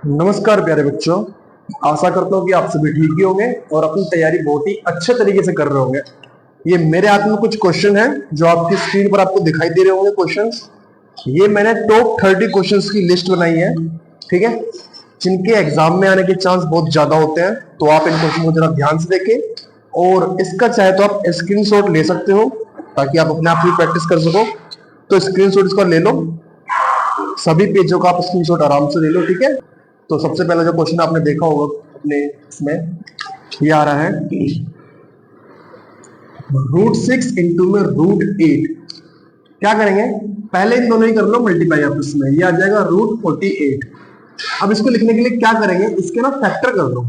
नमस्कार प्यारे बच्चों। आशा करता हूँ कि आप सभी ठीक ही होंगे और अपनी तैयारी बहुत ही अच्छे तरीके से कर रहे होंगे। ये मेरे हाथ में कुछ क्वेश्चन है जो आपकी स्क्रीन पर आपको दिखाई दे रहे होंगे क्वेश्चंस। ये मैंने टॉप 30 क्वेश्चंस की लिस्ट बनाई है, ठीक है, जिनके एग्जाम में आने के चांस बहुत ज्यादा होते हैं। तो आप इन क्वेश्चन को जरा ध्यान से देखें और इसका चाहे तो आप स्क्रीनशॉट ले सकते हो ताकि आप अपने आप ही प्रैक्टिस कर सको। तो स्क्रीनशॉट इसका ले लो, सभी पेजों का आप स्क्रीनशॉट आराम से ले लो, ठीक है। तो सबसे पहला जो क्वेश्चन आपने देखा होगा अपने इसमें ये आ रहा है, √6 इंटू में √8। क्या करेंगे, पहले इन दोनों ही कर लो मल्टीप्लाई आपस में, ये आ जाएगा √48। अब इसको लिखने के लिए क्या करेंगे, इसके ना फैक्टर कर दो।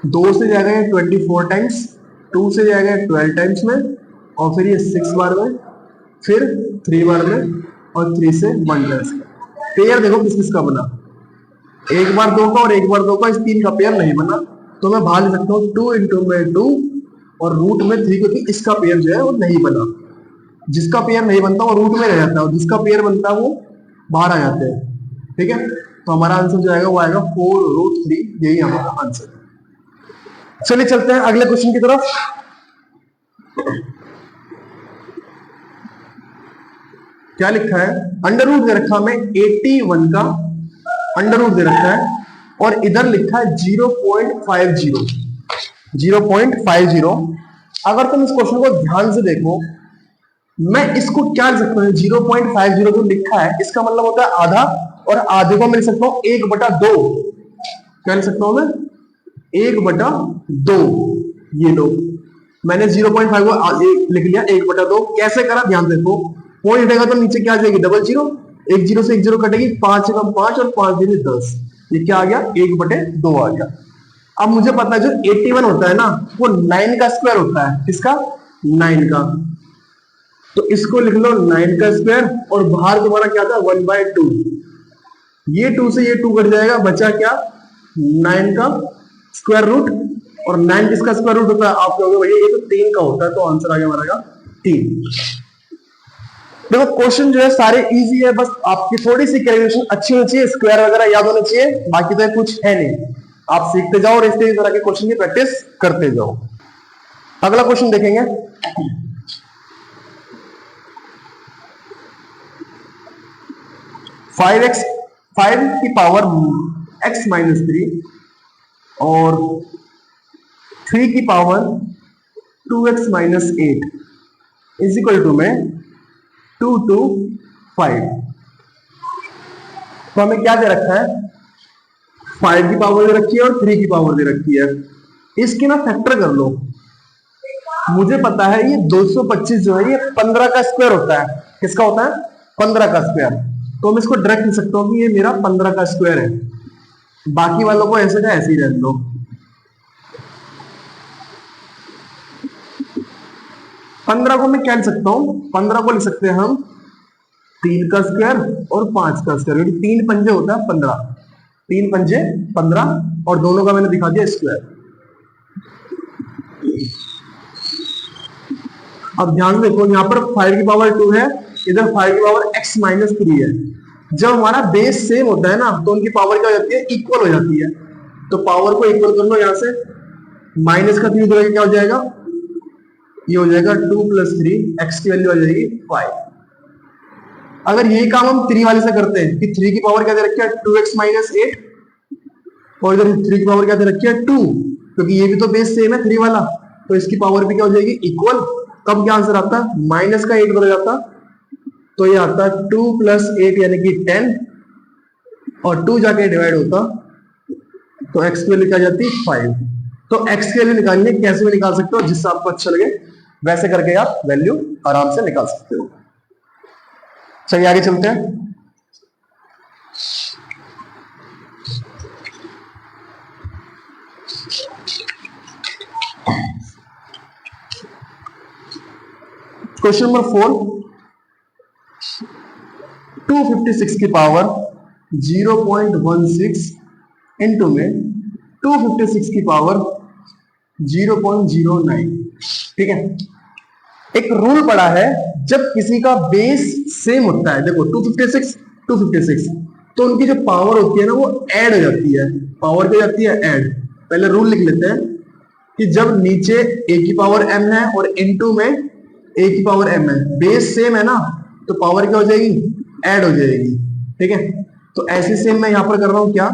2 से जाएगा ये 24 टाइम्स, 2 से जाएगा 12 टाइम्स में, और फिर ये 6 बार में, फिर 3 बार में, और 3 से 1 टाइम्स। पेयर देखो किस किस का बना, एक बार 2 का और एक बार 2 का, इस 3 का पेयर नहीं बना। तो मैं बाहर ले सकता हूँ 2 इंटू में 2 और रूट में 3, क्योंकि इसका पेयर जो है वो नहीं बना। जिसका पेयर नहीं बनता वो रूट में रह जाता है और जिसका पेयर बनता है वो बाहर आ जाते हैं, ठीक है। तो हमारा आंसर जो आएगा वो आएगा 4√3, यही हमारा आंसर। चलिए चलते हैं अगले क्वेश्चन की तरफ। क्या लिखा है, अंडर रूट दे रखा हमें 81 का अंडर रूट दे रखा है और इधर लिखा है 0.50। 0.50। अगर तुम इस क्वेश्चन को ध्यान से देखो, मैं इसको क्या लिख सकता हूँ, 0.50 जो लिखा है इसका मतलब होता है आधा, और आधे को मैं लिख सकता हूँ 1/2। क्या लिख सकता हूं मैं, 1/2। ये लो, मैंने 0.5 को लिख लिया 1/2। कैसे करा ध्यान देखो, पॉइंट हटेगा तो नीचे क्या आ जाएगी, डबल जीरो, एक जीरो से एक जीरो कटेगी, 5 से कम 5 और 5 दूनी 10, ये क्या आ गया 1/2 आ गया। अब मुझे पता है जो 81 होता है ना वो 9 का स्क्वायर होता है, किसका, 9 का। तो इसको लिख लो 9 का स्क्वायर, और बाहर तुम्हारा क्या था 1/2। ये 2 से ये 2 कट जाएगा, बचा क्या 9 का स्क्वायर रूट, और 9 किसका स्क्वायर रूट होता है, आप कहोगे भैया ये तो 3 का होता है, तो आंसर आ गया हमारा 3। देखो क्वेश्चन जो है सारे इजी है, बस आपकी थोड़ी सी कैलकुलेशन अच्छी होनी चाहिए, स्क्वायर वगैरह याद होना चाहिए, बाकी तो कुछ है नहीं। आप सीखते जाओ और इस तरह के क्वेश्चन की प्रैक्टिस करते जाओ। अगला क्वेश्चन देखेंगे, 5 की पावर x-3 और 3 की power 2x-8 is equal to में 2 to 5। तो हमें क्या दे रखा है, 5 की पावर दे रखी है और 3 की पावर दे रखी है। इसके ना फैक्टर कर लो। मुझे पता है ये 225 जो है ये 15 का स्क्वायर होता है। किसका होता है, 15 का स्क्वायर। तो मैं इसको डायरेक्ट लिख सकता हूं कि ये मेरा 15 का स्क्वायर है। बाकी वालों को ऐसे का ऐसे ही रहने दो। 15 को मैं क्या लिख सकता हूं, 15 को लिख सकते हैं हम 3 का स्क्वायर और 5 का स्क्वायर, क्योंकि 3 पंजे होता है 15, 3 पंजे 15, और दोनों का मैंने दिखा दिया स्क्वायर। अब ध्यान देखो, यहां पर 5 की पावर 2 है, इधर 5 की पावर x-3 है। जब हमारा बेस सेम होता है ना तो उनकी पावर क्या हो जाती है, इक्वल हो जाती है। तो पावर को इक्वल कर लो, यहां से माइनस का 3 क्या हो जाएगा, ये हो जाएगा 2 + 3, x की वैल्यू आ जाएगी 5। अगर यही काम हम 3 वाले से करते हैं कि 3 की पावर क्या दे रखी है 2x-8, और इधर 3 की पावर क्या दे रखी है 2, क्योंकि ये भी तो बेस सेम है 3 वाला, तो इसकी पावर भी क्या हो जाएगी इक्वल। कब क्या आंसर आता, माइनस का 8 बन जाता, तो ये आता 2 + 8 यानी कि 10, और 2 जाके डिवाइड होता, तो x की वैल्यू क्या जाती 5। तो x की वैल्यू निकालनी कैसे भी निकाल सकते हो, जिससे आपको अच्छा लगे वैसे करके आप वैल्यू आराम से निकाल सकते हो। चलिए आगे चलते हैं। क्वेश्चन नंबर 4, 256 की पावर 0.16 इंटू में 256 की पावर 0.09, ठीक है। एक रूल पड़ा है, जब किसी का बेस सेम होता है, देखो 256 256, तो उनकी जो पावर होती है ना वो ऐड हो जाती है। पावर क्या जाती है? ऐड। पहले रूल लिख लेते हैं कि जब नीचे a की पावर m है और इनटू में a की पावर m है, बेस सेम है ना, तो पावर क्या हो जाएगी? ऐड हो जाएगी। ठीक है, तो ऐसे सेम मैं यहां पर कर रहा हूं क्या,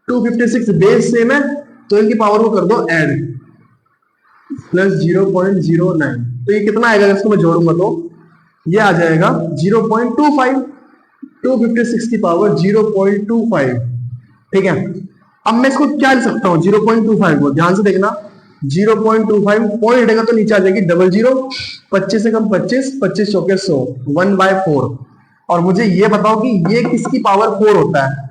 256 बेस सेम है तो इनकी पावर को कर दो ऐड, प्लस 0.09। तो ये कितना आएगा? इसको मैं जोड़ूंगा तो ये आ जाएगा 0.25। 256 की पावर 0.25। ठीक है, अब मैं इसको क्या लिख सकता हूँ 0.25 को? ध्यान से देखना, 0.25 पॉइंट हटेगा तो नीचे आ जाएगी डबल जीरो, 25 से कम 25, 25 चौके 100, 1/4। और मुझे ये बताओ कि ये किसकी पावर 4 होता है?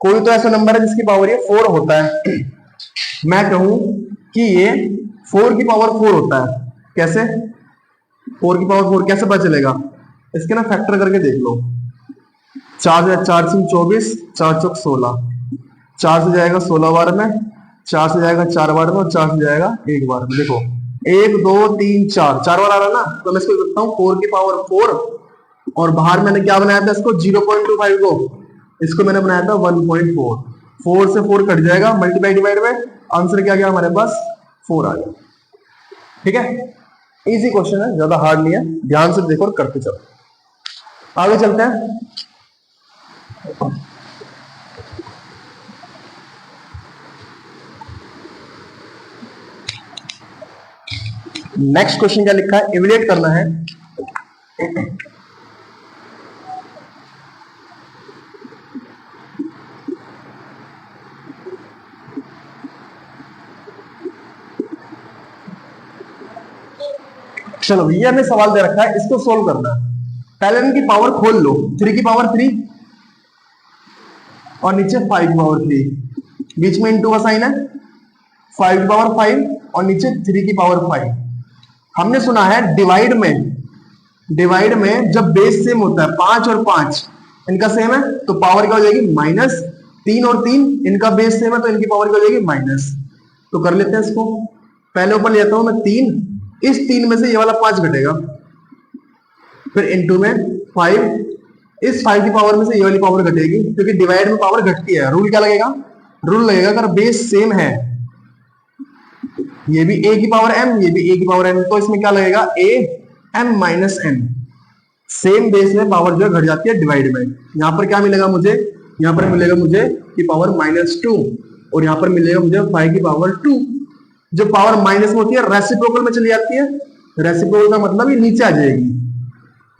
कोई तो ऐसा नंबर है जिसकी पावर ये 4 होता है। मैं कहूं कि ये 4 की पावर 4 होता है। कैसे 4 की पावर 4 कैसे पता चलेगा? इसके ना फैक्टर करके देख लो। 4 से 24, 4 चौक 16, 4 से जाएगा 16 बार में, 4 से जाएगा 4 बार में और 4 से जाएगा 1 बार में। देखो 1 2 3 4 4 बार आ रहा ना, तो मैं इसको लिख सकता हूँ 4 की पावर 4, और बाहर मैंने क्या बनाया था इसको 0.25 को, इसको मैंने बनाया था 1.4। 4 से 4 कट जाएगा, मल्टीप्लाई डिवाइड में आंसर क्या गया हमारे पास? 4 आ गया। ठीक है, इजी क्वेश्चन है, ज्यादा हार्ड नहीं है। ध्यान से देखो और करते चलो। आगे चलते हैं। नेक्स्ट क्वेश्चन क्या लिखा है? इवेल्युएट करना है। चलो ये हमें सवाल दे रखा है, इसको सोल्व करना है। पहले इनकी पावर खोल लो, 3 की पावर 3 और नीचे 5 की पावर 3, बीच में इनटू का साइन है, 5 की पावर 5 और नीचे 3 की पावर 5। हमने सुना है डिवाइड में जब बेस सेम होता है, 5 और 5 इनका सेम है तो पावर क्या हो जाएगी? माइनस। 3 और 3 इनका बेस सेम है तो इनकी पावर क्या हो जाएगी? माइनस। तो कर लेते हैं इसको। पहले ऊपर लेता हूं मैं 3, इस 3 में से ये वाला 5 घटेगा, फिर इनटू में 5, इस 5 की पावर में से ये वाली पावर घटेगी, क्योंकि डिवाइड में पावर घटती है। रूल क्या लगेगा? रूल लगेगा अगर बेस सेम है, ये भी a की पावर m, ये भी a की पावर m, तो इसमें क्या लगेगा? a m minus m। Same base में पावर जो घट जाती है डिवाइड में। यहां पर क्या मिलेगा मुझे? यहां पर मिलेगा मुझे की पावर -2, और यहां पर मिलेगा मुझे 5 की पावर 2। जो पावर माइनस में होती है रेसिप्रोकल में चली जाती है। रेसिप्रोकल का मतलब ये नीचे आ जाएगी।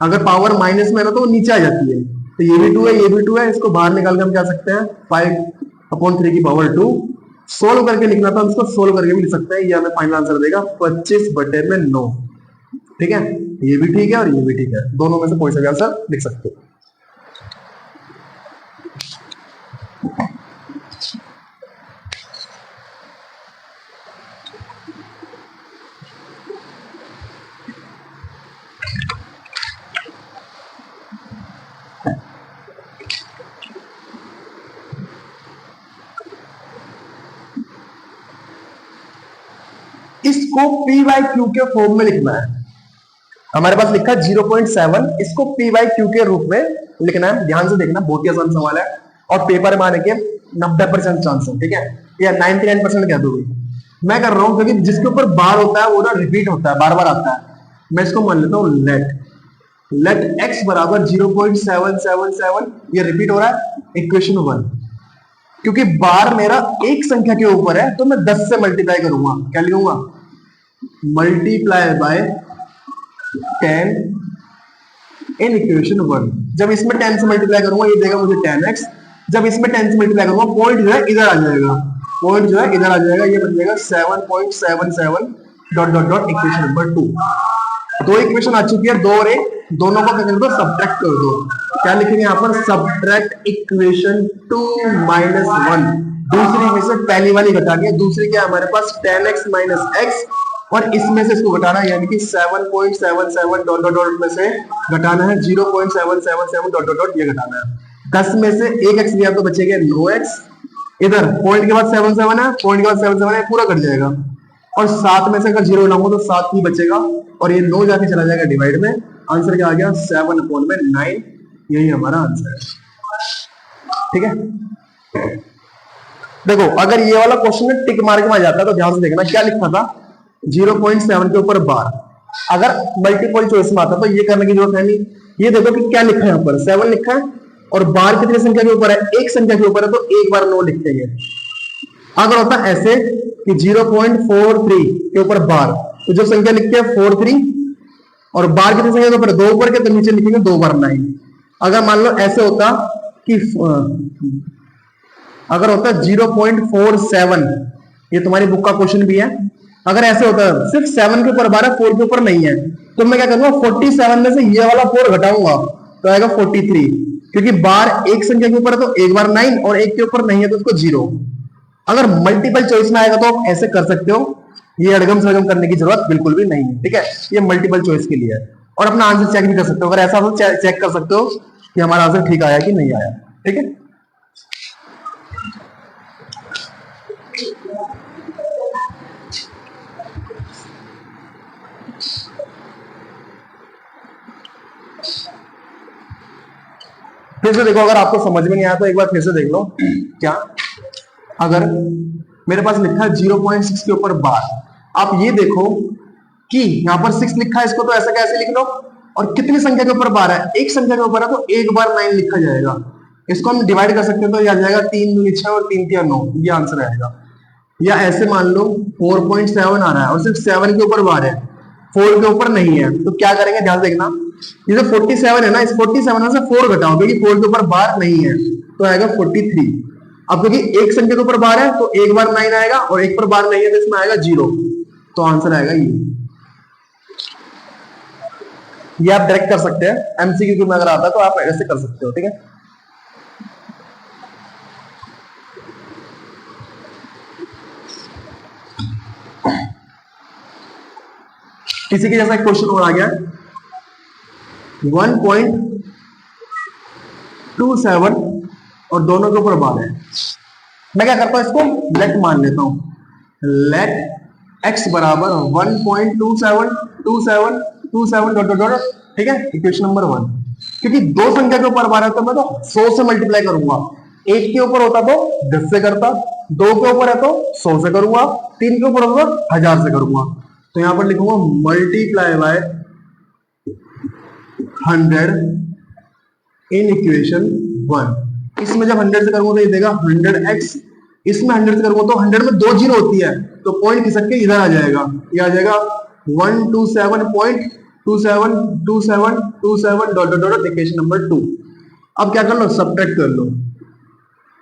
अगर पावर माइनस में है ना तो वो नीचे आ जाती है। तो ये भी 2 है, ये भी 2 है, इसको बाहर निकाल के हम क्या सकते हैं? 5/3 की पावर 2। सोल्व करके लिखना था, हम इसको सोल्व करके भी लिख सकते हैं। ये हमें फाइनल आंसर देगा 25/9। ठीक है, ये भी ठीक है और ये भी ठीक है, दोनों में से कोई सा भी आंसर लिख सकते हो। इसको P बाई क्यू के फॉर्म में लिखना है। हमारे पास लिखा है 0.7, इसको P बाई क्यू के रूप में लिखना है। ध्यान से देखना, बहुत ही आसान सवाल है और पेपर में आने के 90% चांस है। ठीक है, या 99% कह दो। मैं कर रहा हूं क्योंकि जिसके ऊपर बार होता है वो ना रिपीट होता है, बार बार आता है। मैं इसको मान लेता हूं लेट x बराबर 0.777, ये रिपीट हो रहा है, इक्वेशन 1। क्योंकि बार मेरा एक संख्या के ऊपर है तो मैं 10 से मल्टीप्लाई करूंगा। क्या लिखूंगा? Multiply by 10 in equation 1। जब इसमें 10 से मल्टीप्लाई करूंगा ये देगा मुझे 10x। जब इसमें 10 से मल्टीप्लाई करूंगा पॉइंट जो है इधर आ जाएगा, पॉइंट जो है इधर आ जाएगा, ये बन जाएगा 7.77 dot dot dot equation number 2। दो इक्वेशन आ चुकी है, 2 और 1, दोनों को क्या कर दो? सब्ट्रैक्ट कर दो। क्या लिखेंगे यहाँ पर? Subtract equation 2 minus 1। दूसरी में से पहली वाली घटा के दूसरी क्या हमारे पास? 10x माइनस x, और इसमें से इसको घटाना है, यानी कि 7.77 डॉट डॉट डॉट में से घटाना है 0.777 डॉट डॉट डॉट, ये घटाना है। 10 में से 1x गया तो बचेगा 9x। इधर पॉइंट के बाद 77 है, पॉइंट के बाद 77 है, पूरा कट जाएगा। और 7 में से अगर 0 लाऊंगा तो 7 ही बचेगा, और ये 9 जाके चला जाएगा डिवाइड में। आंसर क्या आ गया? 7/9। यही हमारा आंसर है। ठीक है, देखो अगर ये वाला क्वेश्चन में टिक मार्क में आ जाता है तो ध्यान से देखना क्या लिखा था, 0.7 के ऊपर बार। अगर मल्टीपल चॉइस में आता तो ये करने की जरूरत है नहीं। ये देखो कि क्या लिखा है यहाँ पर, 7 लिखा है और बार कितनी संख्या के ऊपर है, एक संख्या के ऊपर है, तो एक बार 9 लिख देंगे। अगर होता ऐसे कि 0.43 के ऊपर बार, तो जो संख्या लिखते हैं 43 और बार कितनी संख्या के ऊपर, 2 ऊपर के, तो नीचे लिखेंगे 2 बार 9। अगर मान लो ऐसे होता कि अगर होता 0.47, ये तुम्हारी बुक का क्वेश्चन भी है, अगर ऐसे होता है सिर्फ 7 के ऊपर बार है, 4 के ऊपर नहीं है, तो मैं क्या करूंगा 47 में से ये वाला 4 घटाऊंगा तो आएगा 43, क्योंकि बार एक संख्या के ऊपर है तो एक बार 9 और एक के ऊपर नहीं है तो उसको 0। अगर मल्टीपल चॉइस में आएगा तो आप ऐसे कर सकते हो, ये अड़गम सड़गम करने की जरूरत बिल्कुल भी नहीं है, ठीक है। ये मल्टीपल चॉइस के लिए है और अपना आंसर चेक भी कर सकते हो। अगर ऐसा हो चेक कर सकते हो कि हमारा आंसर ठीक आया कि नहीं आया, ठीक है। फिर से देखो, अगर आपको समझ में नहीं आया तो एक बार फिर से देख लो। क्या, अगर मेरे पास लिखा है 0.6 के ऊपर बार, आप ये देखो कि यहाँ पर 6 लिखा है, इसको तो ऐसा कैसे लिख लो, और कितनी संख्या के ऊपर बार है, एक संख्या के ऊपर है तो एक बार 9 लिखा जाएगा। इसको हम डिवाइड कर सकते हैं तो ये आ जाएगा 3 दूनी 6 और 3 3 9, ये आंसर आएगा। या ऐसे मान लो 4.7 आ रहा है और सिर्फ 7 के ऊपर बार है, 4 के ऊपर नहीं है, तो क्या करेंगे, ध्यान देखना, ये जो 47 है ना, इस 47 में से 4 घटाओ, क्योंकि 4 के ऊपर बार नहीं है, तो आएगा 43। अब क्योंकि एक संख्या के ऊपर बार है तो एक बार 9 आएगा और एक पर बार नहीं है तो इसमें आएगा 0, तो आंसर आएगा ये आप डायरेक्ट कर सकते हैं, एमसीक्यू में अगर आता है तो आप ऐसे कर सकते हो, ठीक है। इसी के जैसा एक क्वेश्चन और आ गया, 1.27 और दोनों के ऊपर बार है। मैं क्या करता हूं, इसको लेट मान लेता हूं, लेट x बराबर 1.27 ठीक है, इक्वेशन नंबर 1। क्योंकि दो संख्या के ऊपर बार है तो मैं तो 100 से मल्टीप्लाई करूंगा, एक के ऊपर होता तो 10 से करता, 2 के ऊपर है तो 100 से करूंगा, 3 के ऊपर होगा 1000 से करूंगा। तो यहां पर लिखूंगा मल्टीप्लाई बाय 100 इन इक्वेशन 1। इसमें जब 100 से करूंगा तो ये देगा 100x, इसमें 100 से करूंगा तो 100 में 2 जीरो होती है तो पॉइंट खिसक के इधर आ जाएगा, ये आ जाएगा 127.272727 dot dot dot equation number 2। अब क्या कर लो, सब्ट्रैक्ट कर लो,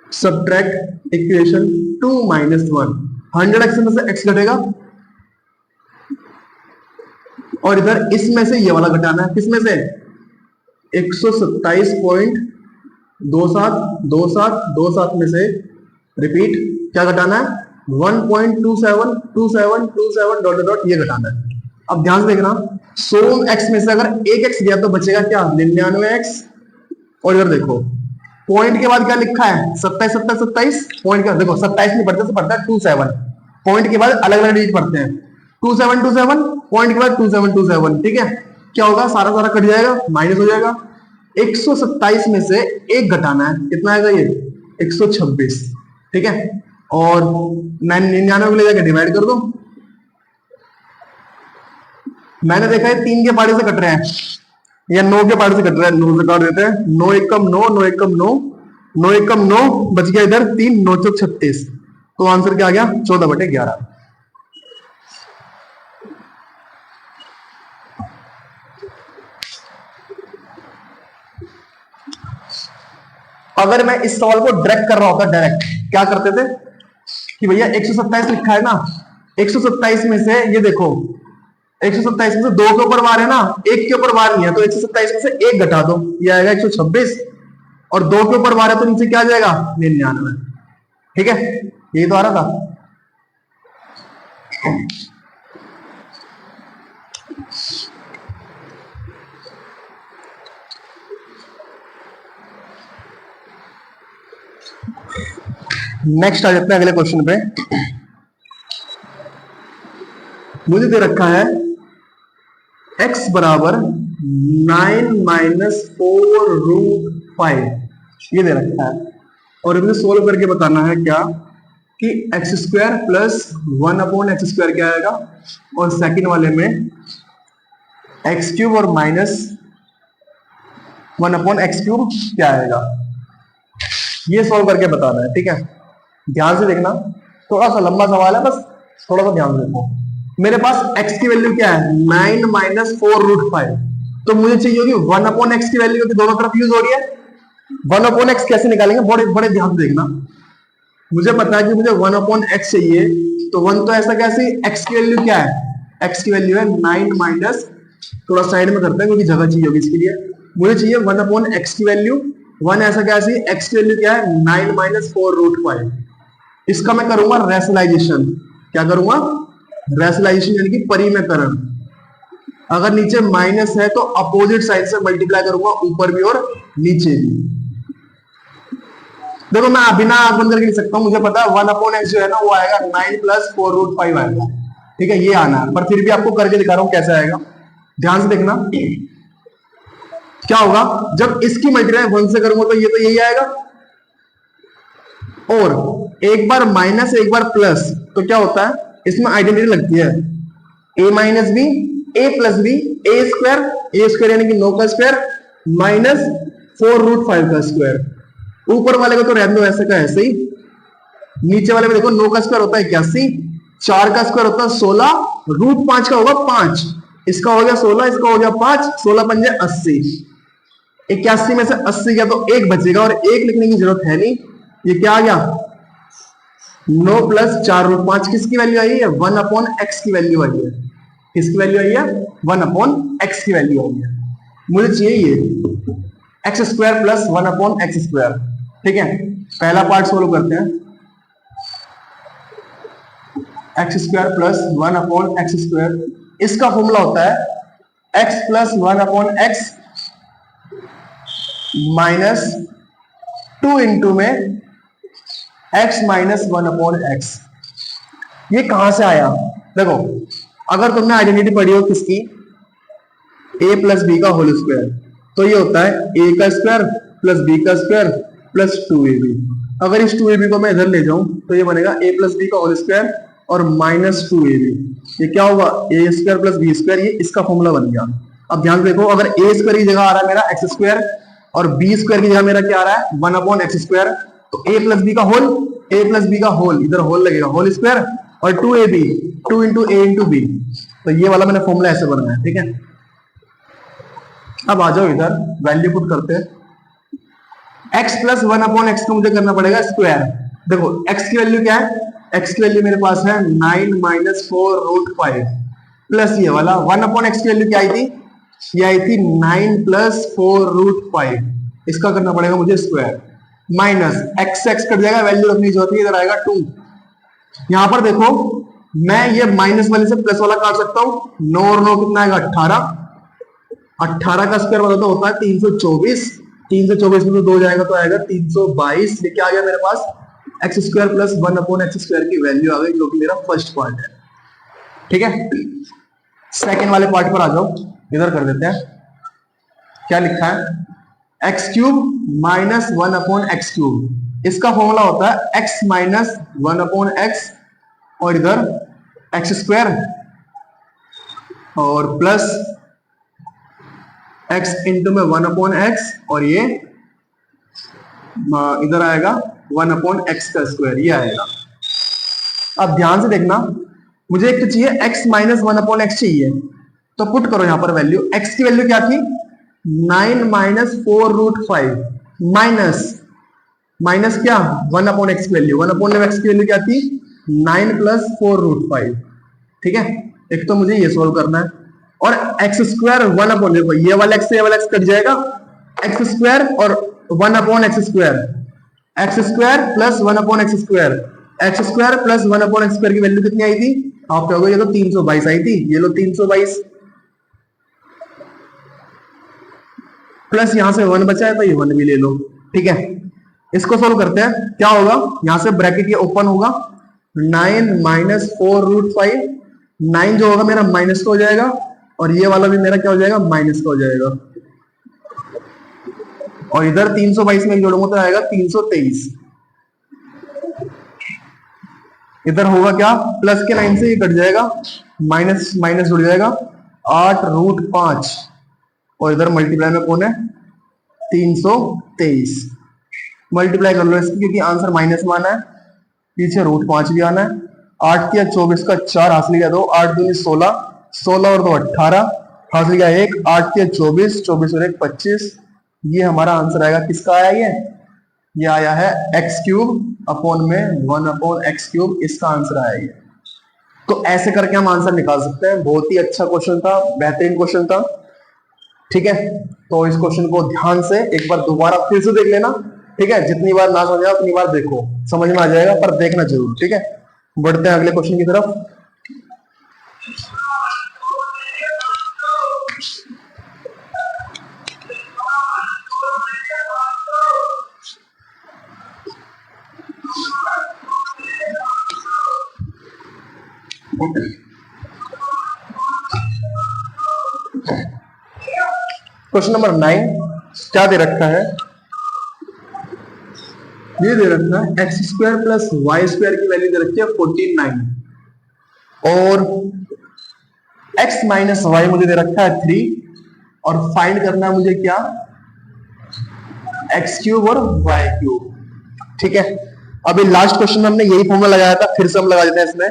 सब्ट्रैक्ट इक्वेशन 2 माइनस 1, 100x में से x घटेगा और इधर इसमें से ये वाला घटाना है, किसमें से 127.272727 में से रिपीट क्या घटाना है, 1.272727 डॉट डॉट ये घटाना है। अब ध्यान से देखना, 100x में से अगर एक x गया तो बचेगा क्या, 99x। और इधर देखो पॉइंट के बाद क्या लिखा है, 27 27 27, पॉइंट का देखो 27 नहीं पढ़ते तो पढ़ता है 27, पॉइंट के बाद अलग अलग डिजिट पढ़ते हैं, 2727 पॉइंट के बाद 2727, ठीक है। क्या होगा, सारा सारा कट जाएगा, माइनस हो जाएगा, 127 में से एक घटाना है, कितना आएगा ये 126, ठीक है। और 99 को ले जाकर डिवाइड कर दो, मैंने देखा है 3 के पार्टी से कट रहे हैं या 9 के पार्टी से कट रहे हैं, 9 से काट देते हैं, 9 एकम 9, 9 एकम 9, 9 एकम 9, बच गया इधर 3, 9 चौक 36, तो आंसर क्या आ गया 14/11। अगर मैं इस सवाल को डायरेक्ट कर रहा होता, डायरेक्ट क्या करते थे कि भैया 127 लिखा है ना, 127 में से ये देखो 127 में से 2 के ऊपर बार है ना, एक के ऊपर बार नहीं है, तो 127 में से एक घटा दो, ये आएगा 126, और 2 के ऊपर बार है तो नीचे क्या आ जाएगा 99, ठीक है, यही तो आ रहा था। नेक्स्ट आ जाते हैं अगले क्वेश्चन पे। मुझे दे रखा है x बराबर 9 - 4√5, ये दे रखा है। और मुझे सोल्व करके बताना है क्या कि एक्स स्क्वायर प्लस 1/x² क्या आएगा, और सेकंड वाले में x³ और माइनस 1/x³ क्या आएगा, ये सोल्व करके बताना है। ठीक है, ध्यान से देखना, थोड़ा सा लंबा सवाल है, बस थोड़ा सा ध्यान से देखो। मेरे पास x की वैल्यू क्या है 9 - 4√5, तो मुझे चाहिए होगी 1/x की वैल्यू, क्योंकि दोनों तरफ यूज हो रही है। 1/x कैसे निकालेंगे, बड़े बड़े ध्यान से देखना। मुझे पता है कि मुझे 1/x चाहिए, तो 1 तो ऐसा कैसे, x की वैल्यू क्या है, x की वैल्यू है 9 माइनस, थोड़ा साइड में करते हैं क्योंकि जगह चाहिए होगी इसके लिए। मुझे चाहिए 1/x की वैल्यू, 1 ऐसा कैसे, x की वैल्यू क्या है 9 - 4√5। इसका मैं करूंगा रेशनलाइजेशन। क्या करूंगा, रेशनलाइजेशन यानी कि परिमेयकरण। अगर नीचे माइनस है तो अपोजिट साइड से मल्टीप्लाई करूंगा, ऊपर भी और नीचे भी। देखो मैं बिना आंख बंद करके लिख सकता हूं, मुझे पता है 1/x जो है ना वो आएगा 9 + 4√5 आएगा। ठीक है, ये आना है, पर फिर भी आपको करके दिखा रहा हूं कैसे आएगा, ध्यान से देखना। क्या होगा जब इसकी मल्टीप्लाई 1 से करूंगा तो ये तो यही आएगा, और एक बार माइनस एक बार प्लस, तो क्या होता है इसमें आइडेंटिटी लगती है, a - b a + b a² यानी कि 9 का स्क्वायर माइनस 4√5 का स्क्वायर। ऊपर वाले को तो रहने दो ऐसे का ऐसे ही, नीचे वाले में देखो 9 का स्क्वायर होता है 81, 4 का स्क्वायर होता है 16, √5 का होगा 5, इसका हो गया 16, इसका हो गया 5, 16 × 5 = 80। 81 में से 80 गया तो एक बचेगा, और एक लिखने की जरूरत है नहीं, ये क्या आ गया 9 + 4√5 किसकी वैल्यू आई है 1/x की वैल्यू आई है, किसकी वैल्यू आई है 1/x की वैल्यू आई है। मुझे चाहिए ये x² + 1/x²। ठीक है, पहला पार्ट सोल्व करते हैं। x² + 1/x², इसका फॉर्मूला होता है x + 1/x माइनस 2 इंटू में x - 1/x। ये कहां से आया, देखो अगर तुमने आइडेंटिटी पढ़ी हो किसकी, a + b का होल स्क्वायर, तो ये होता है a का स्क्वायर + b का स्क्वायर + 2ab। अगर इस 2ab को मैं इधर ले जाऊं तो ये बनेगा a + b का होल स्क्वायर और -2ab। ये क्या होगा a² + b², ये इसका फॉर्मूला बन गया। अब ध्यान देखो, अगर a² की जगह आ रहा है मेरा x² और b² की जगह मेरा क्या आ रहा है 1/x², तो a + b का होल, इधर होल लगेगा होल स्क्वायर, और 2ab 2 × a × b, तो ये वाला मैंने फॉर्मूला ऐसे बनाया। ठीक है, अब आ जाओ इधर वैल्यू पुट करते हैं। x + 1/x को मुझे करना पड़ेगा स्क्वायर। देखो x की वैल्यू क्या है, x की वैल्यू मेरे पास है 9 - 4√5 प्लस ये वाला 1/x की वैल्यू क्या आई थी, ये आई थी 9 + 4√5, इसका करना पड़ेगा मुझे स्क्वायर, माइनस x कट जाएगा, वैल्यू रखनी जरूरत है, इधर आएगा 2। यहां पर देखो मैं ये माइनस वाले से प्लस वाला काट सकता हूं, 9 और 9 कितना आएगा 18, 18 का स्क्वायर वाला तो होता है 324, 324 में तो 2 जाएगा तो आएगा 322। ये क्या आ गया मेरे पास x² + 1/x² की वैल्यू आ गई, जो कि मेरा फर्स्ट पार्ट है। ठीक है, सेकंड वाले पार्ट पर आ जाओ, इधर कर देते हैं। क्या लिखा है x³ - 1/x³, इसका फॉर्मूला होता है x - 1/x और इधर x² और प्लस x इंटू में 1/x, और ये इधर आएगा 1/x², ये आएगा। अब ध्यान से देखना, मुझे एक तो चाहिए x - 1/x चाहिए, तो पुट करो यहां पर वैल्यू। x की वैल्यू क्या थी 9 - 4√5 माइनस क्या 1/x की वैल्यू, 1/x की वैल्यू क्या थी 9 + 4√5। ठीक है, एक तो मुझे ये सोल्व करना है, और x² 1/, देखो ये वाला x से ये वाला x कट जाएगा, x² और 1/x², x² + 1/x², x² + 1/x² की वैल्यू कितनी आई थी, आप कहोगे ये तो 322 आई थी, ये लो 322 प्लस यहां से 1 बचा है तो ये 1 भी ले लो। ठीक है, इसको सोल्व करते हैं। क्या होगा, यहां से ब्रैकेट ये ओपन होगा, 9 - 4√5, 9 जो होगा मेरा माइनस का हो जाएगा, और ये वाला भी मेरा क्या हो जाएगा माइनस का हो जाएगा, और इधर 322 में जोड़ूंगा तो आएगा 323। इधर होगा क्या, प्लस के 9 से ये कट जाएगा, माइनस माइनस जुड़ जाएगा, 8√5, और इधर मल्टीप्लाई में कौन है, 323। मल्टीप्लाई कर लो इसकी, क्योंकि आंसर माइनस में आना है, पीछे √5 भी आना है। 8 या 24 का 4 हासिल किया 2, 8 दूनी 16, 16 और 2 18, हासिल किया 1, 8 या 24, 24 और 1 25। ये हमारा आंसर आएगा, किसका आया ये आया है x³ अपॉन में 1/x³, इसका आंसर आया ये। तो ऐसे करके हम आंसर निकाल सकते हैं। बहुत ही अच्छा क्वेश्चन था, बेहतरीन क्वेश्चन था। ठीक है, तो इस क्वेश्चन को ध्यान से एक बार दोबारा फिर से देख लेना। ठीक है, जितनी बार ना समझा उतनी बार देखो, समझ में आ जाएगा, पर देखना जरूर। ठीक है, बढ़ते हैं अगले क्वेश्चन की तरफ। क्वेश्चन नंबर 9 क्या दे रखा है, ये दे रखा है x² प्लस y² की वैल्यू दे रखी है 49, और x माइनस वाई मुझे दे रखा है 3, और फाइंड करना है मुझे क्या, x³ और y³। ठीक है, अभी लास्ट क्वेश्चन में हमने यही फॉर्मूला लगाया था, फिर से हम लगा देते हैं। इसमें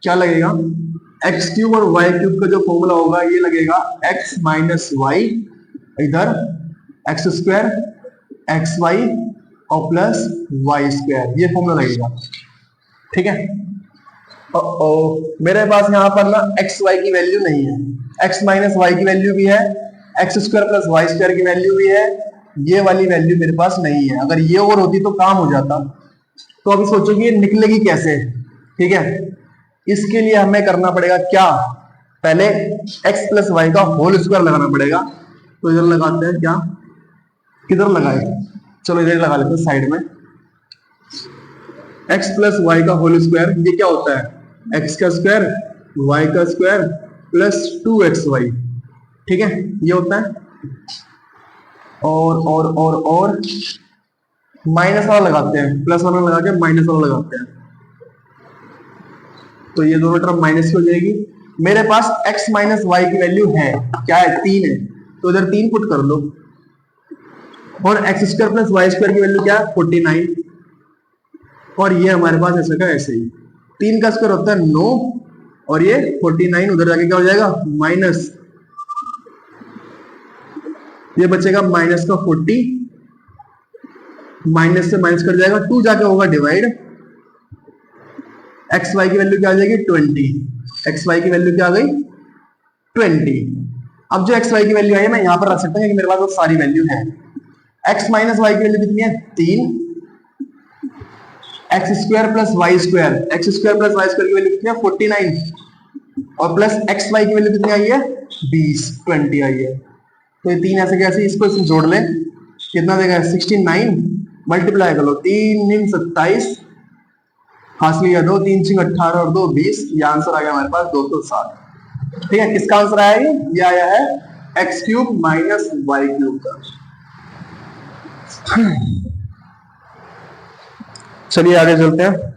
क्या लगेगा, x³ और y³ का जो फॉर्मूला होगा ये लगेगा x माइनस वाई, इधर x² xy और प्लस y², ये फॉर्मूला लगेगा। ठीक है, मेरे पास यहाँ पर ना xy की वैल्यू नहीं है, x माइनस वाई की वैल्यू भी है, x² प्लस y² की वैल्यू भी है, ये वाली वैल्यू मेरे पास नहीं है। अगर ये और होती तो काम हो जाता। तो अभी सोचो कि ये निकलेगी कैसे। ठीक है, इसके लिए हमें करना पड़ेगा क्या, पहले x प्लस वाई का होल स्क्वायर लगाना पड़ेगा। तो इधर लगाते हैं, क्या किधर लगाए, चलो इधर लगा लेते हैं साइड में। x प्लस वाई का होल स्क्वायर, ये क्या होता है, x का स्क्वायर y का स्क्वायर प्लस 2xy। ठीक है, ये होता है। और माइनस वाला लगाते हैं, प्लस वाला लगा के माइनस वाला लगाते हैं, तो ये दोनों तरफ माइनस हो जाएगी। मेरे पास x माइनस वाई की वैल्यू है, क्या है, 3 है, तो इधर 3 पुट कर लो, और x² प्लस y² की वैल्यू क्या है, 49, और ये हमारे पास ऐसे का ऐसे ही, 3 का स्क्वायर होता है 9, और ये 49 उधर जाके क्या हो जाएगा, माइनस, ये बचेगा माइनस का 40, माइनस से माइनस कट जाएगा, 2 जाके होगा डिवाइड, एक्स वाई की वैल्यू क्या आ जाएगी 20, एक्स वाई की वैल्यू क्या आ गई 20। अब जो एक्स वाई की वैल्यू आई है मैं यहां पर रख सकता हूं क्योंकि मेरे पास वो सारी वैल्यू है। एक्स माइनस वाई की वैल्यू कितनी है 3, x square plus y square, x square plus y square की वैल्यू कितनी है 49, और प्लस एक्स वाई की वैल्यू कितनी आई है 20 आई है। तो ये 3 ऐसे कैसे, इसको इसमें जोड़ लें, कितना देगा 69, मल्टीप्लाई कर लो, 3 9 27, हासिल किया 2 3 6 18 और 2 20, ये आंसर आ गया हमारे पास 207। ठीक है, किसका आंसर आया ये आया है x cube minus y cube का। चलिए आगे चलते हैं।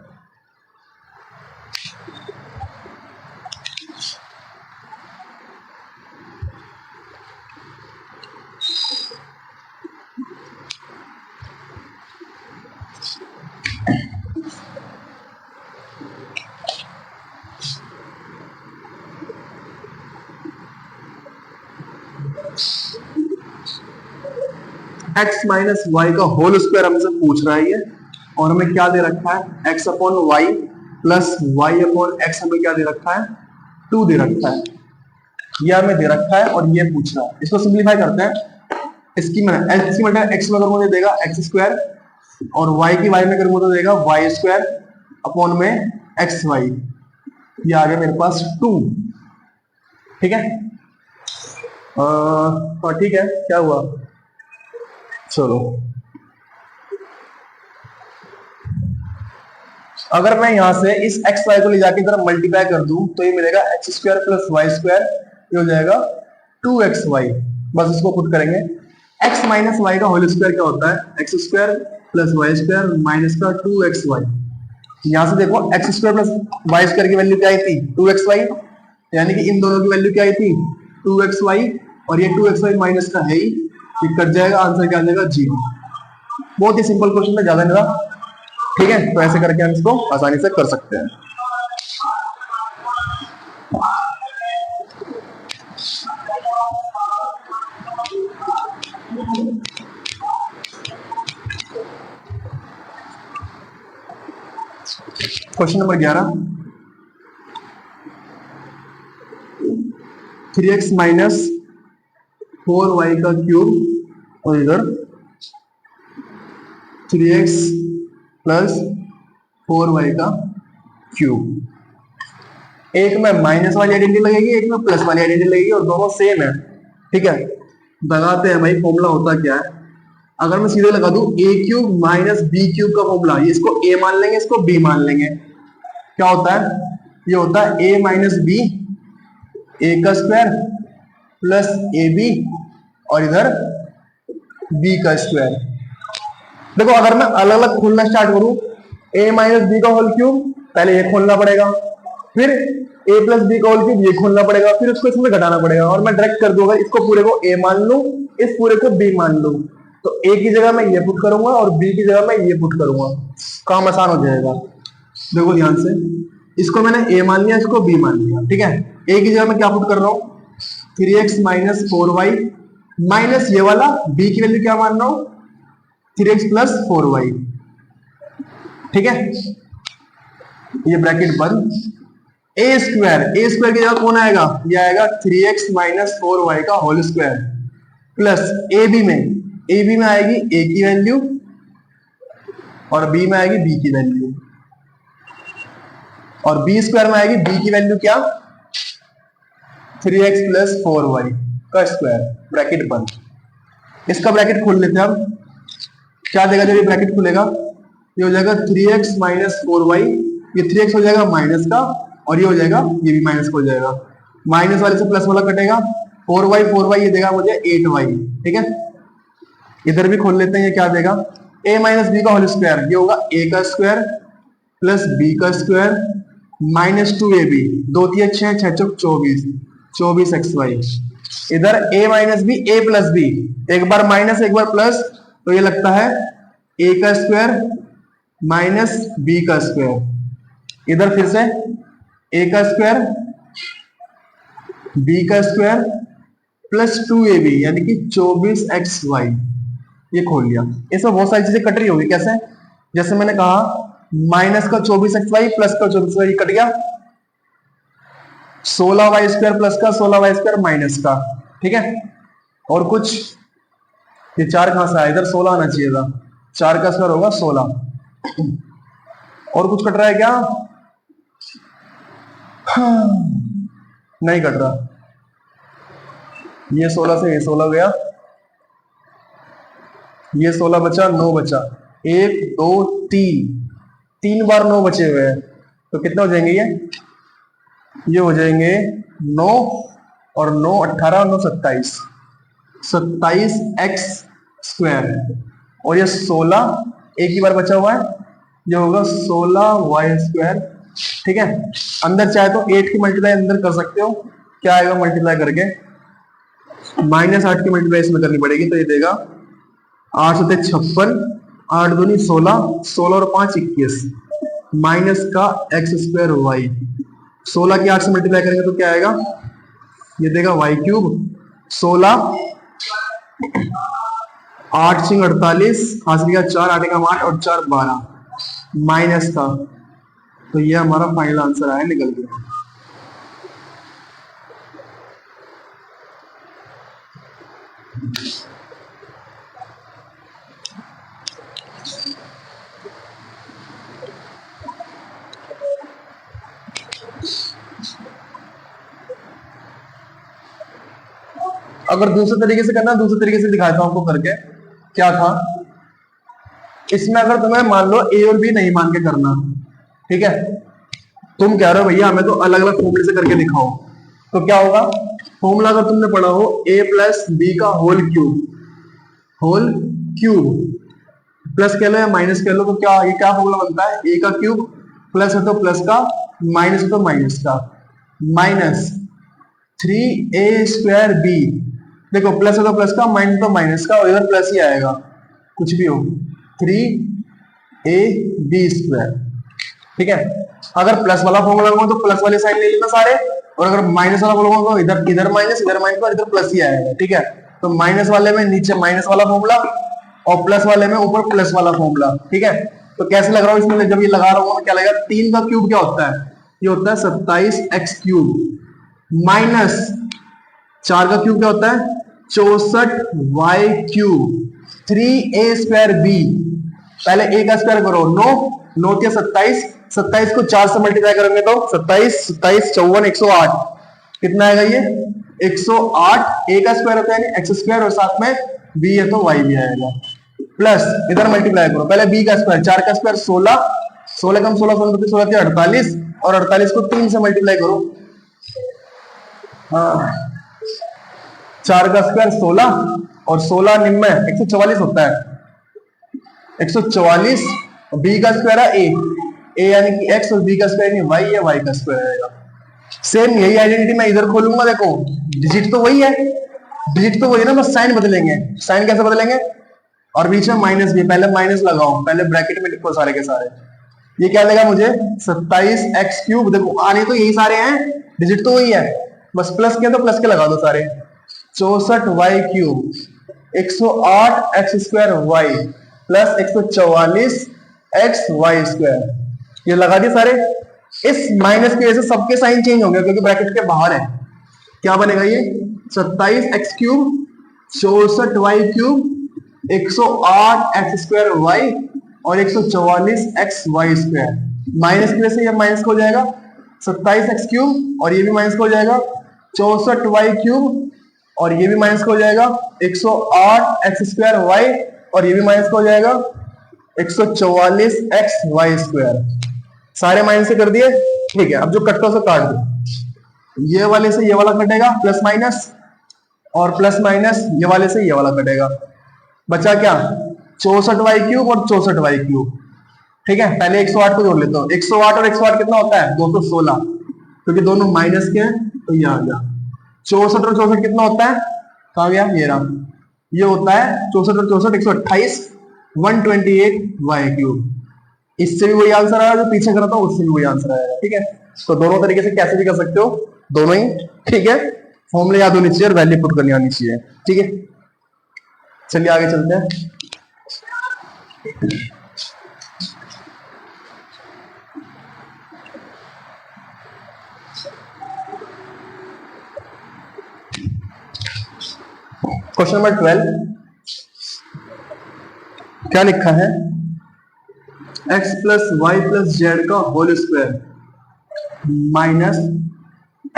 एक्स माइनस वाई का होल स्क्वायर हमसे पूछ रहा है ये, और हमें क्या दे रखा है x upon y plus y upon x, हमें क्या दे रखा है 2 दे रखा है, ये हमें दे रखा है और ये पूछ रहा है। इसको सिंपलीफाई करते हैं, इसकी मल्टीप्लाई एक्स में करूंगा तो देगा एक्स स्क्वायर, और वाई की वाई में करूंगा तो देगा वाई स्क्वायर अपॉन में एक्स वाई, ये आ गया मेरे पास 2। ठीक है, ठीक है, क्या हुआ, चलो अगर मैं यहां से इस एक्स वाई को ले जाके इधर मल्टीप्लाई कर दूं तो ये मिलेगा x square plus y square, ये हो जाएगा 2xy, बस इसको पुट करेंगे। एक्स माइनस वाई का होल स्क्वायर क्या होता है x square plus y square minus का 2xy, यहां से देखो x square plus y square की वैल्यू क्या आई थी 2xy, यानी कि इन दोनों की वैल्यू क्या आई थी 2xy, और ये 2xy माइनस का है ही, ये कट जाएगा, आंसर क्या आ जाएगा 0। बहुत ही सिंपल क्वेश्चन है, ज्यादा नहीं था। ठीक है, तो ऐसे करके हम इसको आसानी से कर सकते हैं। Question number 11, 3x minus 4y का क्यूब और इधर 3x प्लस 4y का क्यूब। एक में माइनस वाली आइडेंटिटी लगेगी, एक में प्लस वाली आइडेंटिटी लगेगी, और दोनों सेम है। ठीक है, लगाते हैं भाई, फॉर्मूला होता क्या है। अगर मैं सीधे लगा दूं a cube minus b cube का फॉर्मूला, इसको a मान लेंगे, इसको b मान लेंगे, क्या होता है, ये होता है a माइनस बी, a का स्क्वायर प्लस ए बी, और इधर b का स्क्वायर। देखो अगर मैं अलग अलग खोलना स्टार्ट करूं, a माइनस बी का होल क्यूब पहले ये खोलना पड़ेगा, फिर a प्लस बी का होल क्यूब ये खोलना पड़ेगा, फिर उसको इसमें घटाना पड़ेगा, और मैं डायरेक्ट कर दूंगा, इसको पूरे को a मान लूं, इस पूरे को b मान लूं, तो a की जगह मैं ये पुट करूंगा और b की जगह मैं ये पुट करूंगा, काम आसान हो जाएगा। देखो ध्यान से, इसको मैंने a मान लिया, इसको b मान लिया। ठीक है, a की जगह मैं क्या पुट कर रहा हूं 3x माइनस 4y, माइनस ये वाला b की वैल्यू क्या मान रहा हूं 3x प्लस 4y। ठीक है, ये ब्रैकेट बंद, a स्क्वायर की जगह कौन आएगा, ये आएगा 3x माइनस 4y का whole square, plus a b में आएगी a की वैल्यू और b में आएगी b की वैल्यू, और b स्क्वायर में आएगी b की वैल्यू क्या 3x प्लस 4y का स्क्वायर, ब्रैकेट बंद। इसका ब्रैकेट खोल लेते हैं अब, क्या देगा जब ये ब्रैकेट खुलेगा, ये हो जाएगा 3x माइनस 4y, ये 3x हो जाएगा माइनस का, और ये हो जाएगा, ये भी माइनस का हो जाएगा, माइनस वाले से प्लस वाला कटेगा, 4y ये देगा मुझे 8y। ठीक है, इधर भी खोल लेते हैं, ये क्या देगा a माइनस बी का होल स्क्वायर, ये होगा a का स्क्वायर प्लस b का स्क्वायर माइनस 2ab, 2 3 6 6 24 24xy। इधर a minus b, a plus b, एक बार माइनस एक बार प्लस, तो ये लगता है a का स्क्वायर माइनस b का स्क्वायर, इधर फिर से a का स्क्वायर b का स्क्वायर प्लस 2ab, यानी कि 24xy। ये खोल लिया, इसमें बहुत सारी चीजें कट रही होगी, कैसे, जैसे मैंने कहा माइनस का 24xy प्लस का 24y कट गया, 16y स्क्वायर प्लस का 16y स्क्वायर माइनस का। ठीक है, और कुछ, ये 4 कहां से आया, इधर 16 आना चाहिए था, 4 का स्क्वायर होगा 16। और कुछ कट रहा है क्या, नहीं कट रहा, ये 16 से ये 16 गया, ये 16 बचा, 9 बचा, 1 2 3 बार 9 बचे हुए हैं, तो कितने हो जाएंगे ये हो जाएंगे 9 और 9 18 और 9 27, 27x स्क्वायर, और ये 16 एक ही बार बचा हुआ है, ये होगा 16y स्क्वायर। ठीक है, अंदर चाहे तो 8 की मल्टीप्लाई अंदर कर सकते हो, क्या आएगा मल्टीप्लाई करके, -8 की मल्टीप्लाई इसमें करनी पड़ेगी, तो ये देगा 8 से 56, 8 दूनी 16, 16 और 5 21, माइनस का एक्स स्क्वायर वाई, 16 की 8 से मल्टीप्लाई करेंगे तो क्या आएगा, ये देगा वाई क्यूब, 16 8 6 48, हासिल का 4 8 का 8 और 4 12, माइनस का, तो ये हमारा फाइनल आंसर आया, निकल गया। अगर दूसरे तरीके से करना, दूसरे तरीके से दिखाता हूं आपको करके, क्या था इसमें, अगर तुम्हें मान लो ए और बी नहीं मान के करना, ठीक है, तुम कह रहे हो भैया हमें तो अलग अलग फॉर्मूले से करके दिखाओ, तो क्या होगा, फॉर्मूला अगर तुमने पढ़ा हो a प्लस बी का होल क्यूब प्लस कह लो या माइनस कह लो, तो क्या ये क्या फॉर्मूला बनता है, a का क्यूब प्लस है तो प्लस का, माइनस है तो माइनस का, माइनस 3a² b। देखो प्लस है तो प्लस का, माइनस तो माइनस का, और इधर प्लस ही आएगा कुछ भी हो, 3ab²। ठीक है, अगर प्लस वाला फॉर्मूला लगाऊंगा तो प्लस वाले साइन ले लेना सारे, और अगर माइनस वाला फॉर्मूला तो इधर इधर माइनस, इधर माइनस और इधर प्लस ही आएगा। ठीक है, तो माइनस वाले में नीचे माइनस वाला फॉर्मूला और प्लस वाले में ऊपर प्लस वाला फॉर्मूला। ठीक है, तो कैसे लग रहा हूँ इसमें, जब ये लगा रहा हूँ क्या लगेगा, 3 का क्यूब क्या होता है, ये होता है 27x³ माइनस 4 का क्यूब क्या होता है 64y³, 3a²b। पहले a का स्क्वायर करो, 9 के 27, 27 को 4 से मल्टीप्लाई करेंगे तो 27 27 54 108, कितना आएगा ये 108। a का स्क्वायर होता है x², और साथ में b है तो y भी आएगा, प्लस इधर मल्टीप्लाई करो, पहले b का स्क्वायर, 4 का स्क्वायर 16, 16 कम 16 16 के 48, और 48 को 3 से मल्टीप्लाई करो। हाँ, 4 का स्क्वायर 16 और 16 निम्न 144 होता है, 144। b का स्क्वायर है a यानी कि x, और b का स्क्वायर नहीं y है, y का स्क्वायर आएगा। सेम यही आइडेंटिटी मैं इधर खोलूंगा, देखो डिजिट तो वही है, डिजिट तो वही है ना, बस साइन बदलेंगे। साइन कैसे बदलेंगे, और बीच में माइनस भी, पहले माइनस लगाओ, पहले ब्रैकेट में लिखो सारे के सारे। ये क्या देगा मुझे 27x³, देखो आने तो यही सारे हैं, डिजिट तो वही है, बस प्लस के तो प्लस के लगा दो सारे, 64y³ 108x² प्लस 144xy², ये लगा दिए सारे। इस माइनस की वजह से सबके साइन चेंज हो गए क्योंकि ब्रैकेट के बाहर है। क्या बनेगा ये 27x³ 64y³ 108x² और 144xy²। माइनस की वजह से ये माइनस हो जाएगा 27x³ और ये भी माइनस हो जाएगा 64y³ और ये भी माइनस हो जाएगा 108x² और ये भी माइनस हो जाएगा 144xy²। सारे माइनस से कर दिए। ठीक है, अब जो कटता से काट दो, ये वाले से ये वाला कटेगा प्लस माइनस, और प्लस माइनस ये वाले से ये वाला कटेगा, बचा क्या 64y³ और 64y³। ठीक है, पहले 108 को जोड़ लेता हूँ, 108 और 108 कितना होता है 216, क्योंकि दोनों माइनस के हैं तो ये आ गया। 64 और 64 कितना होता है, कहा गया ये रहा, ये होता है 64 और 64 128 128y³। इससे भी वही आंसर आया जो पीछे करा था, उससे भी वही आंसर आएगा। ठीक है, तो दोनों तरीके से कैसे भी कर सकते हो, दोनों ही। ठीक है, फॉर्मूले याद होनी चाहिए और वैल्यू पुट करनी आनी चाहिए। ठीक है, चलिए आगे चलते हैं। क्वेश्चन नंबर 12 क्या लिखा है, x plus y plus z का whole square minus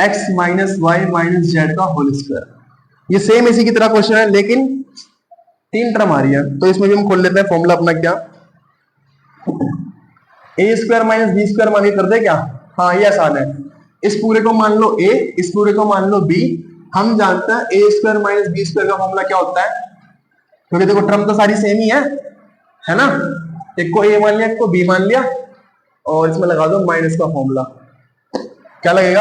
x minus y minus z का होल स्क्वायर। ये सेम इसी की तरह क्वेश्चन है, लेकिन 3 टर्म आ रही है, तो इसमें भी हम खोल लेते हैं फॉर्मूला अपना। क्या a² माइनस b² मान के कर दे क्या, हाँ ये आसान है। इस पूरे को मान लो a, इस पूरे को मान लो b। हम जानते हैं a² माइनस b² का फॉर्मूला क्या होता है, क्योंकि देखो टर्म तो सारी सेम ही है ना। एक को a मान लिया, एक को b मान लिया, और इसमें लगा दो माइनस का फॉर्मूला। क्या लगेगा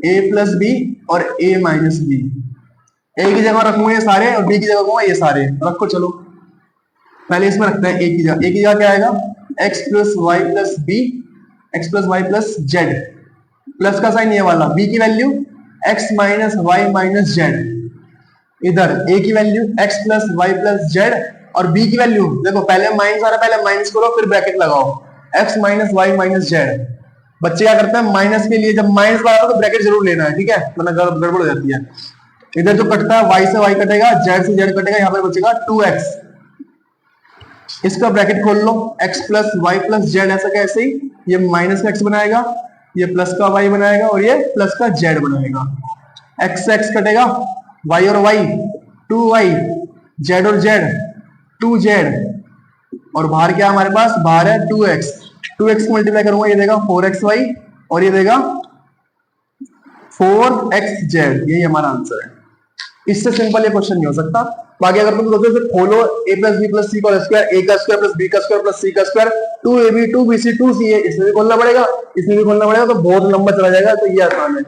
a प्लस बी और a माइनस बी। a की जगह रखूंगा ये सारे और b की जगह रखूंगा ये सारे, रखो। चलो पहले इसमें रखते हैं a की जगह। a की जगह क्या आएगा x plus y plus b, x plus y plus z, plus का साइन ये वाला, b की value x minus y minus z, इधर a की value x plus y plus z, और b की वैल्यू देखो पहले माइनस आ रहा है, पहले माइनस करो फिर ब्रैकेट लगाओ, x minus y minus z. बच्चे क्या करते हैं माइनस के लिए जब माइनस लगा तो ब्रैकेट जरूर लेना है, ठीक है, वरना गड़बड़ हो जाती है। इधर जो कटता है y से y कटेगा, z से z कटेगा, यहाँ पर बचेगा 2x। इसका ब्रैकेट खोल लो, x plus y plus z, ऐसा कैसे ही ये माइनस का x बनाएगा, ये प्लस का y बनाएगा, और ये प्लस का z बनाएगा। x से x कटेगा, y और y 2y, z और z 2z, और बाहर क्या हमारे पास, बाहर है 2x। 2x को मल्टीप्लाई करूंगा, ये देगा 4xy और ये देगा 4xz। यही हमारा आंसर है। इससे सिंपल ये क्वेश्चन नहीं हो सकता। बाकी अगर तुम सोचो तो खोलो a प्लस बी प्लस सी का स्क्वायर, a का स्क्वायर प्लस b का स्क्वायर प्लस c का स्क्वायर, 2ab 2bc 2ca, इसमें भी खोलना पड़ेगा, इसमें भी खोलना पड़ेगा, तो बहुत लंबा चला जाएगा, तो ये आसान है।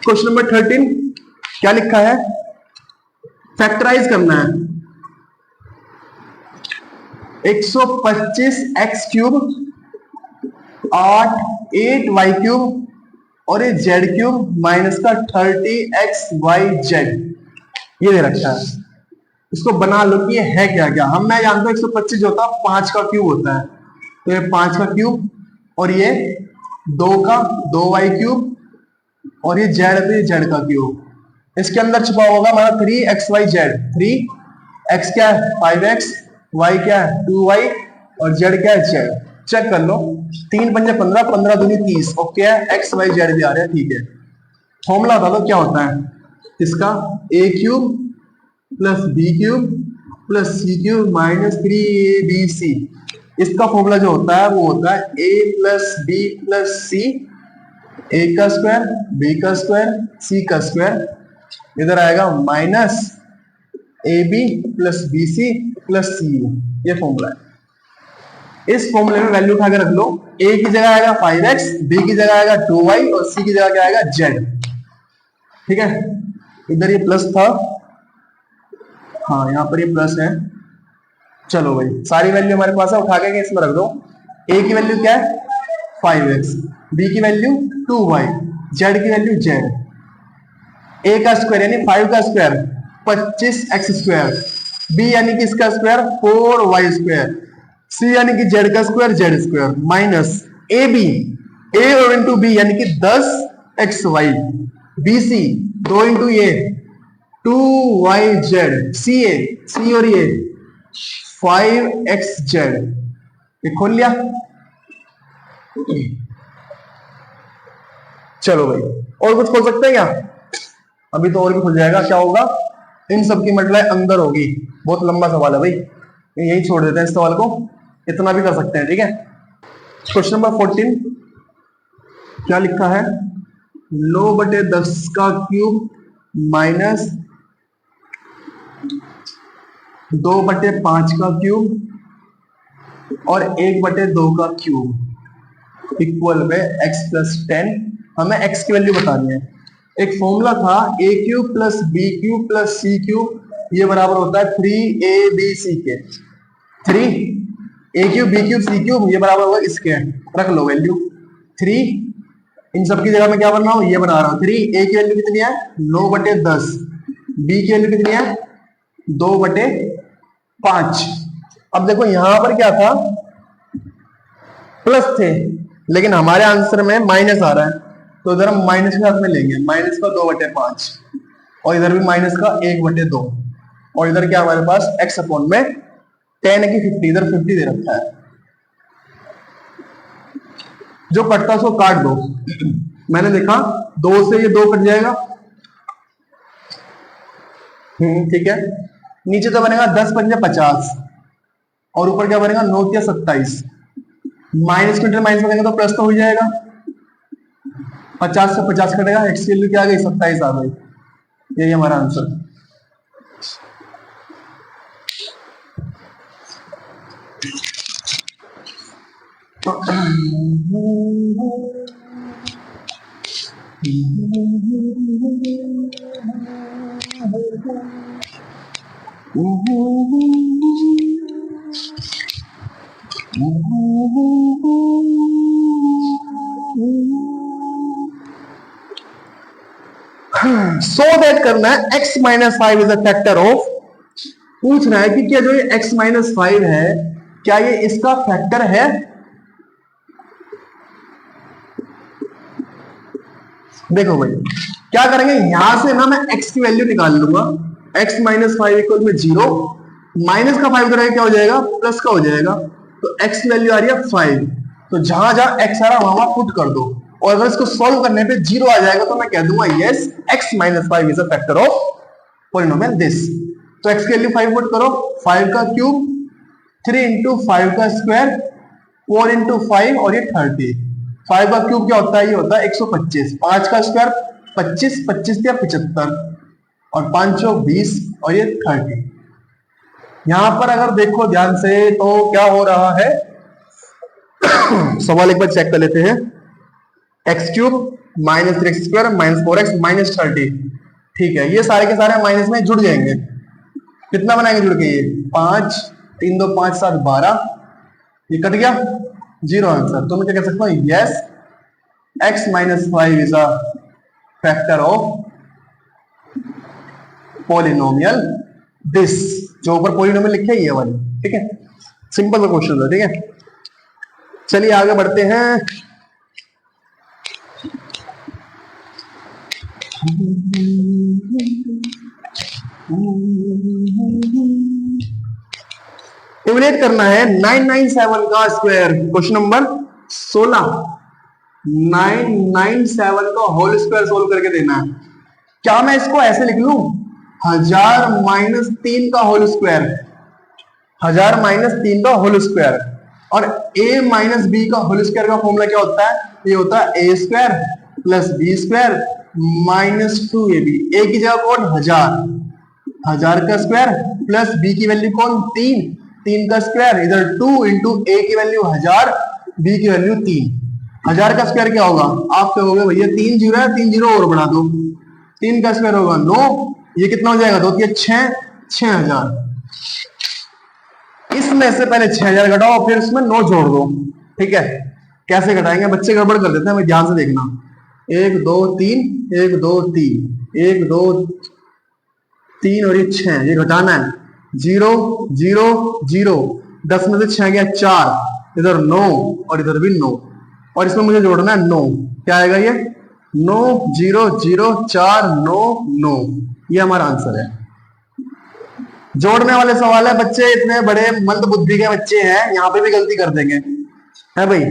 क्वेश्चन नंबर 13 क्या लिखा है, फैक्टराइज करना है 125 एक्स क्यूब 8 वाई क्यूब और ये जेड क्यूब माइनस का 30 एक्स वाई जेड, ये दे रखा है। इसको बना लो कि ये है क्या क्या। हम मैं जानता हूं 125 जो होता है 5 का क्यूब होता है, तो ये 5 का क्यूब और ये 2 का 2 वाई क्यूब और ये जेड है तो ये जेड का क्यूब। इसके अंदर छुपा होगा हमारा 3 एक्स वाई जेड, 3 एक्स क्या है 5x, वाई क्या है 2y और जेड क्या है जेड। चेक कर लो, 3 पंजे 15, 15 दूनी 30, और क्या है एक्स वाई जेड भी आ रहे हैं, ठीक है। फॉर्मूला बता दो क्या होता है इसका, a cube plus b cube plus c cube minus 3abc। इसका फॉर्मूला जो होता है वो होता है a plus b plus c, a का स्क्वायर b का स्क्वायर c का स्क्वायर, इधर आएगा minus ab plus b c plus c, ये फॉर्मूला है। इस फॉर्मूले में वैल्यू उठा के रख लो, a की जगह आएगा 5x, b की जगह आएगा 2y और c की जगह क्या आएगा z, ठीक है। इधर ये प्लस था, हाँ यहाँ पर ये प्लस है। चलो भाई सारी वैल्यू हमारे पास है, उठा के इसमें रख दो। a की वैल्यू क्या है 5x, b की वैल्यू 2y, z की वैल्यू z। a का स्क्वायर यानी 5 का स्क्वायर 25x स्क्वायर, b यानी कि इसका स्क्वायर 4y स्क्वायर, c यानी कि z का square z square minus ab, a और इंटू b यानी कि 10xy, bc 2 into a 2yz, ca c और ये 5xz, ये खोल लिया। चलो भाई और कुछ खोल सकते हैं क्या, अभी तो और भी खुल जाएगा। क्या होगा, इन सब की मल्टीप्लाई अंदर होगी, बहुत लंबा सवाल है भाई, यही छोड़ देते हैं इस सवाल को, इतना भी कर सकते हैं, ठीक है। क्वेश्चन नंबर 14 क्या लिखा है, 9/10 का क्यूब माइनस 2/5 का क्यूब और 1/2 का क्यूब इक्वल में x प्लस 10। हमें x की वैल्यू बतानी है। एक फॉर्मूला था a cube plus b cube plus c cube, ये बराबर होता है 3abc के। 3 a cube b cube c cube ये बराबर होगा इसके, रख लो वैल्यू 3। इन सब की जगह में क्या बना हूं, ये बना रहा हूं 3। a की वैल्यू कितनी है 9/10, b की वैल्यू कितनी है 2/5। अब देखो यहां पर क्या था, प्लस थे लेकिन हमारे आंसर में माइनस आ रहा है, तो इधर हम माइनस के साथ में लेंगे, माइनस का 2/5 और इधर भी माइनस का 1/2 और इधर क्या हमारे पास x अपॉन में 10 की 50, इधर 50 दे रखा है। जो कटता है उसको काट दो, मैंने देखा 2 से ये 2 कट जाएगा, ठीक है। नीचे तो बनेगा 10 पंजे 50 और ऊपर क्या बनेगा 9 या 27, माइनस को माइनस करेंगे तो प्लस तो हो जाएगा, 50 से 50 कटेगा, एक्स की वैल्यू क्या आ गई 27 आ गई, यही हमारा आंसर। सो दैट करना है x minus 5 is a factor of, पूछना है कि क्या जो ये x माइनस 5 है क्या ये इसका फैक्टर है। देखो भाई क्या करेंगे, यहां से ना मैं x की वैल्यू निकाल लूंगा, x माइनस 5 इक्वल में 0, माइनस का 5 करेंगे क्या हो जाएगा प्लस का हो जाएगा, तो x की वैल्यू आ रही है 5, तो जहां जहां x आ रहा है वहां पुट कर दो और अगर इसको सॉल्व करने पे 0 आ जाएगा तो मैं कह दूंगा yes x minus 5 is a factor of polynomial this. तो x की वैल्यू 5 पुट करो, 5 का क्यूब 3 इंटू 5 का स्क्वायर 4 इंटू 5 और ये 30। 5 का क्यूब क्या होता है, ये होता है 125। 5 का स्क्वायर 25, 25 या 75 और 5 20 और ये 30। यहां पर अगर देखो ध्यान से तो क्या हो रहा है सवाल एक बार चेक कर लेते हैं। X cube minus 3x square minus 4x minus 30, ठीक है, ये सारे के सारे माइनस में जुड़ जाएंगे। कितना बनाएंगे जुड़ के, ये 5 3 2 5 7 12, ये कट गया 0 आंसर। तो मैं क्या कह सकता हूं, yes x minus 5 is a factor of polynomial this. जो ऊपर पॉलिनोमियल लिखे है ये वाली, ठीक है, सिंपल सा क्वेश्चन है, ठीक है। चलिए आगे बढ़ते हैं। इवेल्यूएट करना है 997 का स्क्वायर, क्वेश्चन नंबर 16। 997 का होल स्क्वायर सोल्व करके देना है। क्या मैं इसको ऐसे लिख लूं, 1000 माइनस 3 का होल स्क्वायर, 1000 माइनस 3 का होल स्क्वायर, और a माइनस बी का होल स्क्वायर का फॉर्मूला क्या होता है, ये होता है a square plus b square minus 2ab। a की जगह कौन 1000, 1000 का स्क्वायर प्लस b की वैल्यू कौन 3, 3 का स्क्वायर, इधर 2 इंटू a की वैल्यू 1000, b की वैल्यू 3। 1000 का स्क्वायर क्या होगा, आप कहोगे भैया 3 जीरो है, 3 जीरो और बढ़ा दो, 3 का स्क्वायर होगा 9, ये कितना हो जाएगा 2 3 6, 6000। इसमें से पहले 6000 घटाओ फिर इसमें 9 जोड़ दो, ठीक है। कैसे घटाएंगे, बच्चे गड़बड़ कर देते हैं, मैं ध्यान से देखना। 1 2 3 1 2 3 1 2 3 और ये 6, ये घटाना है 0 0 0, 10 में से 6 गया 4, इधर 9 और इधर भी 9, और इसमें मुझे जोड़ना है 9। क्या आएगा ये 9 0 0 4 9 9, ये हमारा आंसर है। जोड़ने वाले सवाल है, बच्चे इतने बड़े मंद बुद्धि के बच्चे हैं, यहाँ पे भी गलती कर देंगे, है भाई।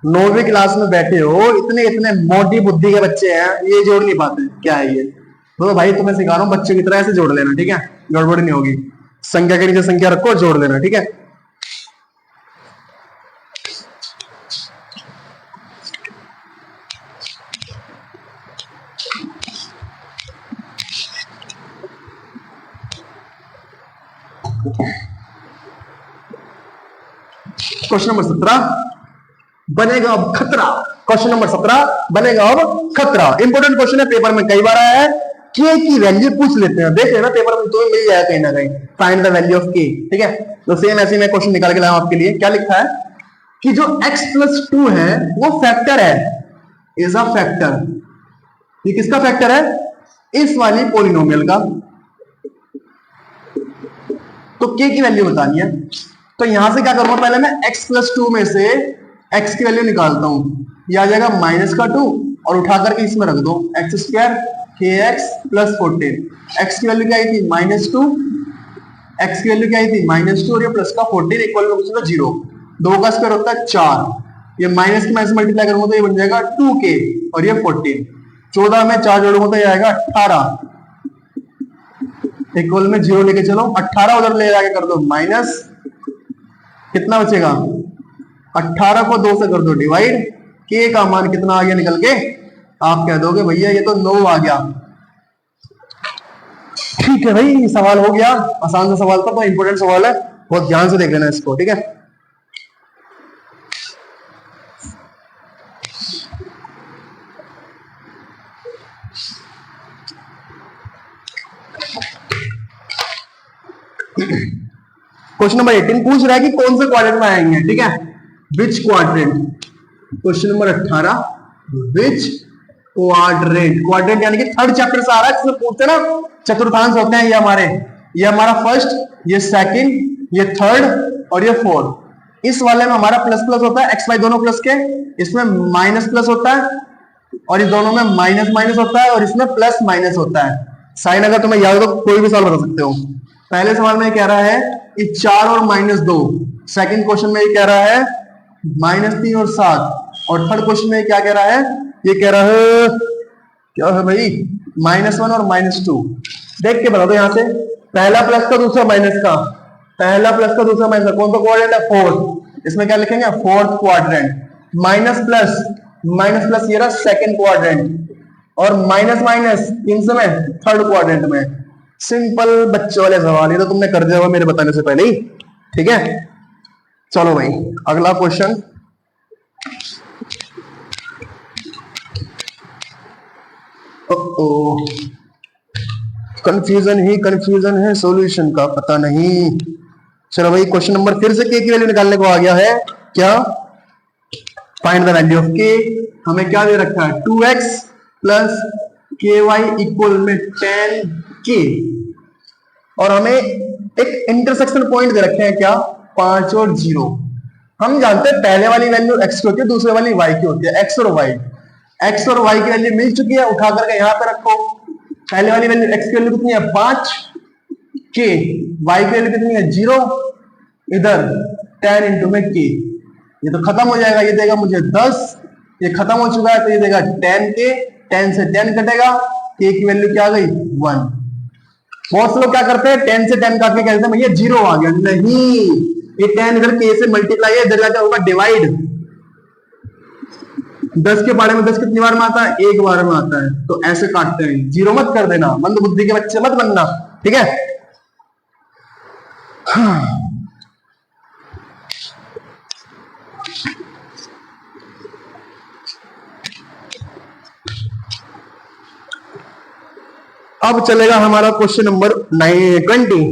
9वीं क्लास में बैठे हो, इतने इतने मोटी बुद्धि के बच्चे हैं, ये जोड़ नहीं पाते, क्या है ये। तो भाई तुम्हें सिखा रहा हूँ, बच्चे की तरह ऐसे जोड़ लेना, ठीक है, गड़बड़ नहीं होगी। संख्या के नीचे संख्या रखो, जोड़ लेना, ठीक है। क्वेश्चन नंबर 17 बनेगा अब खतरा। क्वेश्चन नंबर 17 बनेगा अब खतरा। इंपोर्टेंट क्वेश्चन है, पेपर में कई बार आया है। के की वैल्यू पूछ लेते हैं, देख लेना पेपर में तुम्हें मिल जाएगा कहीं ना कहीं, फाइंड द वैल्यू ऑफ के, ठीक है। तो सेम ऐसे मैं क्वेश्चन निकाल के लाया आपके लिए। क्या लिखा है कि जो x प्लस 2 है वो फैक्टर है, इज अ फैक्टर। ये किसका फैक्टर है, इस वाली पॉलिनोमियल का। तो k की वैल्यू बतानी है। तो यहां से क्या करूंगा, पहले मैं x प्लस 2 में से x की वैल्यू निकालता हूं, ये आ जाएगा माइनस का 2 और उठा करके इसमें रख दो, x square kx plus 14। x की वैल्यू क्या आई थी माइनस 2, x की वैल्यू क्या आई थी माइनस 2 और ये प्लस का 14 इक्वल में कुछ 0। 2 का स्क्वायर होता है 4, ये माइनस की माइनस मल्टीप्लाई करूंगा तो ये बन जाएगा 2k और ये 14। 14 में 4 जोड़ूंगा तो ये आएगा 18, इक्वल में 0 लेके चलो, 18 उधर ले जाके कर दो माइनस, कितना बचेगा 18 को 2 से कर दो डिवाइड, k का मान कितना आ गया निकल के, आप कह दोगे भैया ये तो 9 आ गया। ठीक है भाई, सवाल हो गया, आसान सा सवाल था, तो इंपोर्टेंट सवाल है, बहुत ध्यान से देख लेना इसको, ठीक है। क्वेश्चन नंबर 18 पूछ रहा है कि कौन से क्वाड्रेंट में आएंगे, ठीक है, विच क्वाड्रेंट। क्वेश्चन नंबर 18 विच क्वाड्रेंट, क्वाड्रेंट यानी कि थर्ड चैप्टर से आ रहा है, इसमें पूछते ना चतुर्थांश होते हैं, ये हमारा फर्स्ट, ये सेकंड, ये थर्ड और ये फोर्थ। इस वाले में हमारा प्लस प्लस होता है, एक्स वाई दोनों प्लस के, इसमें माइनस प्लस होता है और इस दोनों में माइनस माइनस होता है और इसमें प्लस माइनस होता है। साइन अगर तुम्हें याद हो तो कोई भी सवाल बता सकते हो। पहले सवाल में कह रहा है कि 4 और माइनस 2, सेकंड क्वेश्चन में ये कह रहा है -3 और 7, और थर्ड क्वेश्चन में क्या कह रहा है ये कह रहा है क्या है भाई, -1 और -2। देख के बता दो यहां से, पहला प्लस का दूसरा माइनस का, पहला प्लस का दूसरा माइनस का, कौन सा क्वाड्रेंट है, फोर्थ। इसमें क्या लिखेंगे, fourth quadrant. Minus plus, minus plus ये रहा सेकंड क्वाड्रेंट, और माइनस माइनस किन से में, थर्ड क्वाड्रेंट में। सिंपल बच्चों वाले सवाल, ये तो तुमने कर दिया होगा मेरे बताने से पहले ही, ठीक है। चलो भाई अगला क्वेश्चन। कंफ्यूजन ही कंफ्यूजन है, सॉल्यूशन का पता नहीं। चलो भाई क्वेश्चन नंबर, फिर से के की वैल्यू निकालने को आ गया है। क्या, फाइंड द वैल्यू ऑफ के। हमें क्या दे रखा है, 2x प्लस के वाई इक्वल में 10k, और हमें एक इंटरसेक्शन पॉइंट दे रखे हैं, क्या, 5 और 0। हम जानते हैं पहले वाली वैल्यू x की होती है, दूसरे वाली y की होती है, x और y। x और y की वैल्यू मिल चुकी है, उठा करके यहां पे रखो। पहले वाली वैल्यू x की वैल्यू कितनी है, 5, k, y की वैल्यू कितनी है, 0, इधर 10 इंटू में k। ये तो खत्म हो जाएगा, ये देगा मुझे 10, ये खत्म हो चुका है तो ये देगा 10k, 10 से 10 कटेगा, k की वैल्यू क्या आ गई, 1। बहुत से लोग क्या करते हैं, 10 से 10 काट के कहते हैं भैया 0 आ गया। नहीं, ये 10 इधर k से मल्टीप्लाई है, इधर जाकर होगा डिवाइड। 10 के बारे में 10 कितनी बार में आता है, एक बार में आता है, तो ऐसे काटते हैं। 0 मत कर देना, मंद बुद्धि के बच्चे मत बनना, ठीक है। हाँ। अब चलेगा हमारा क्वेश्चन नंबर 20।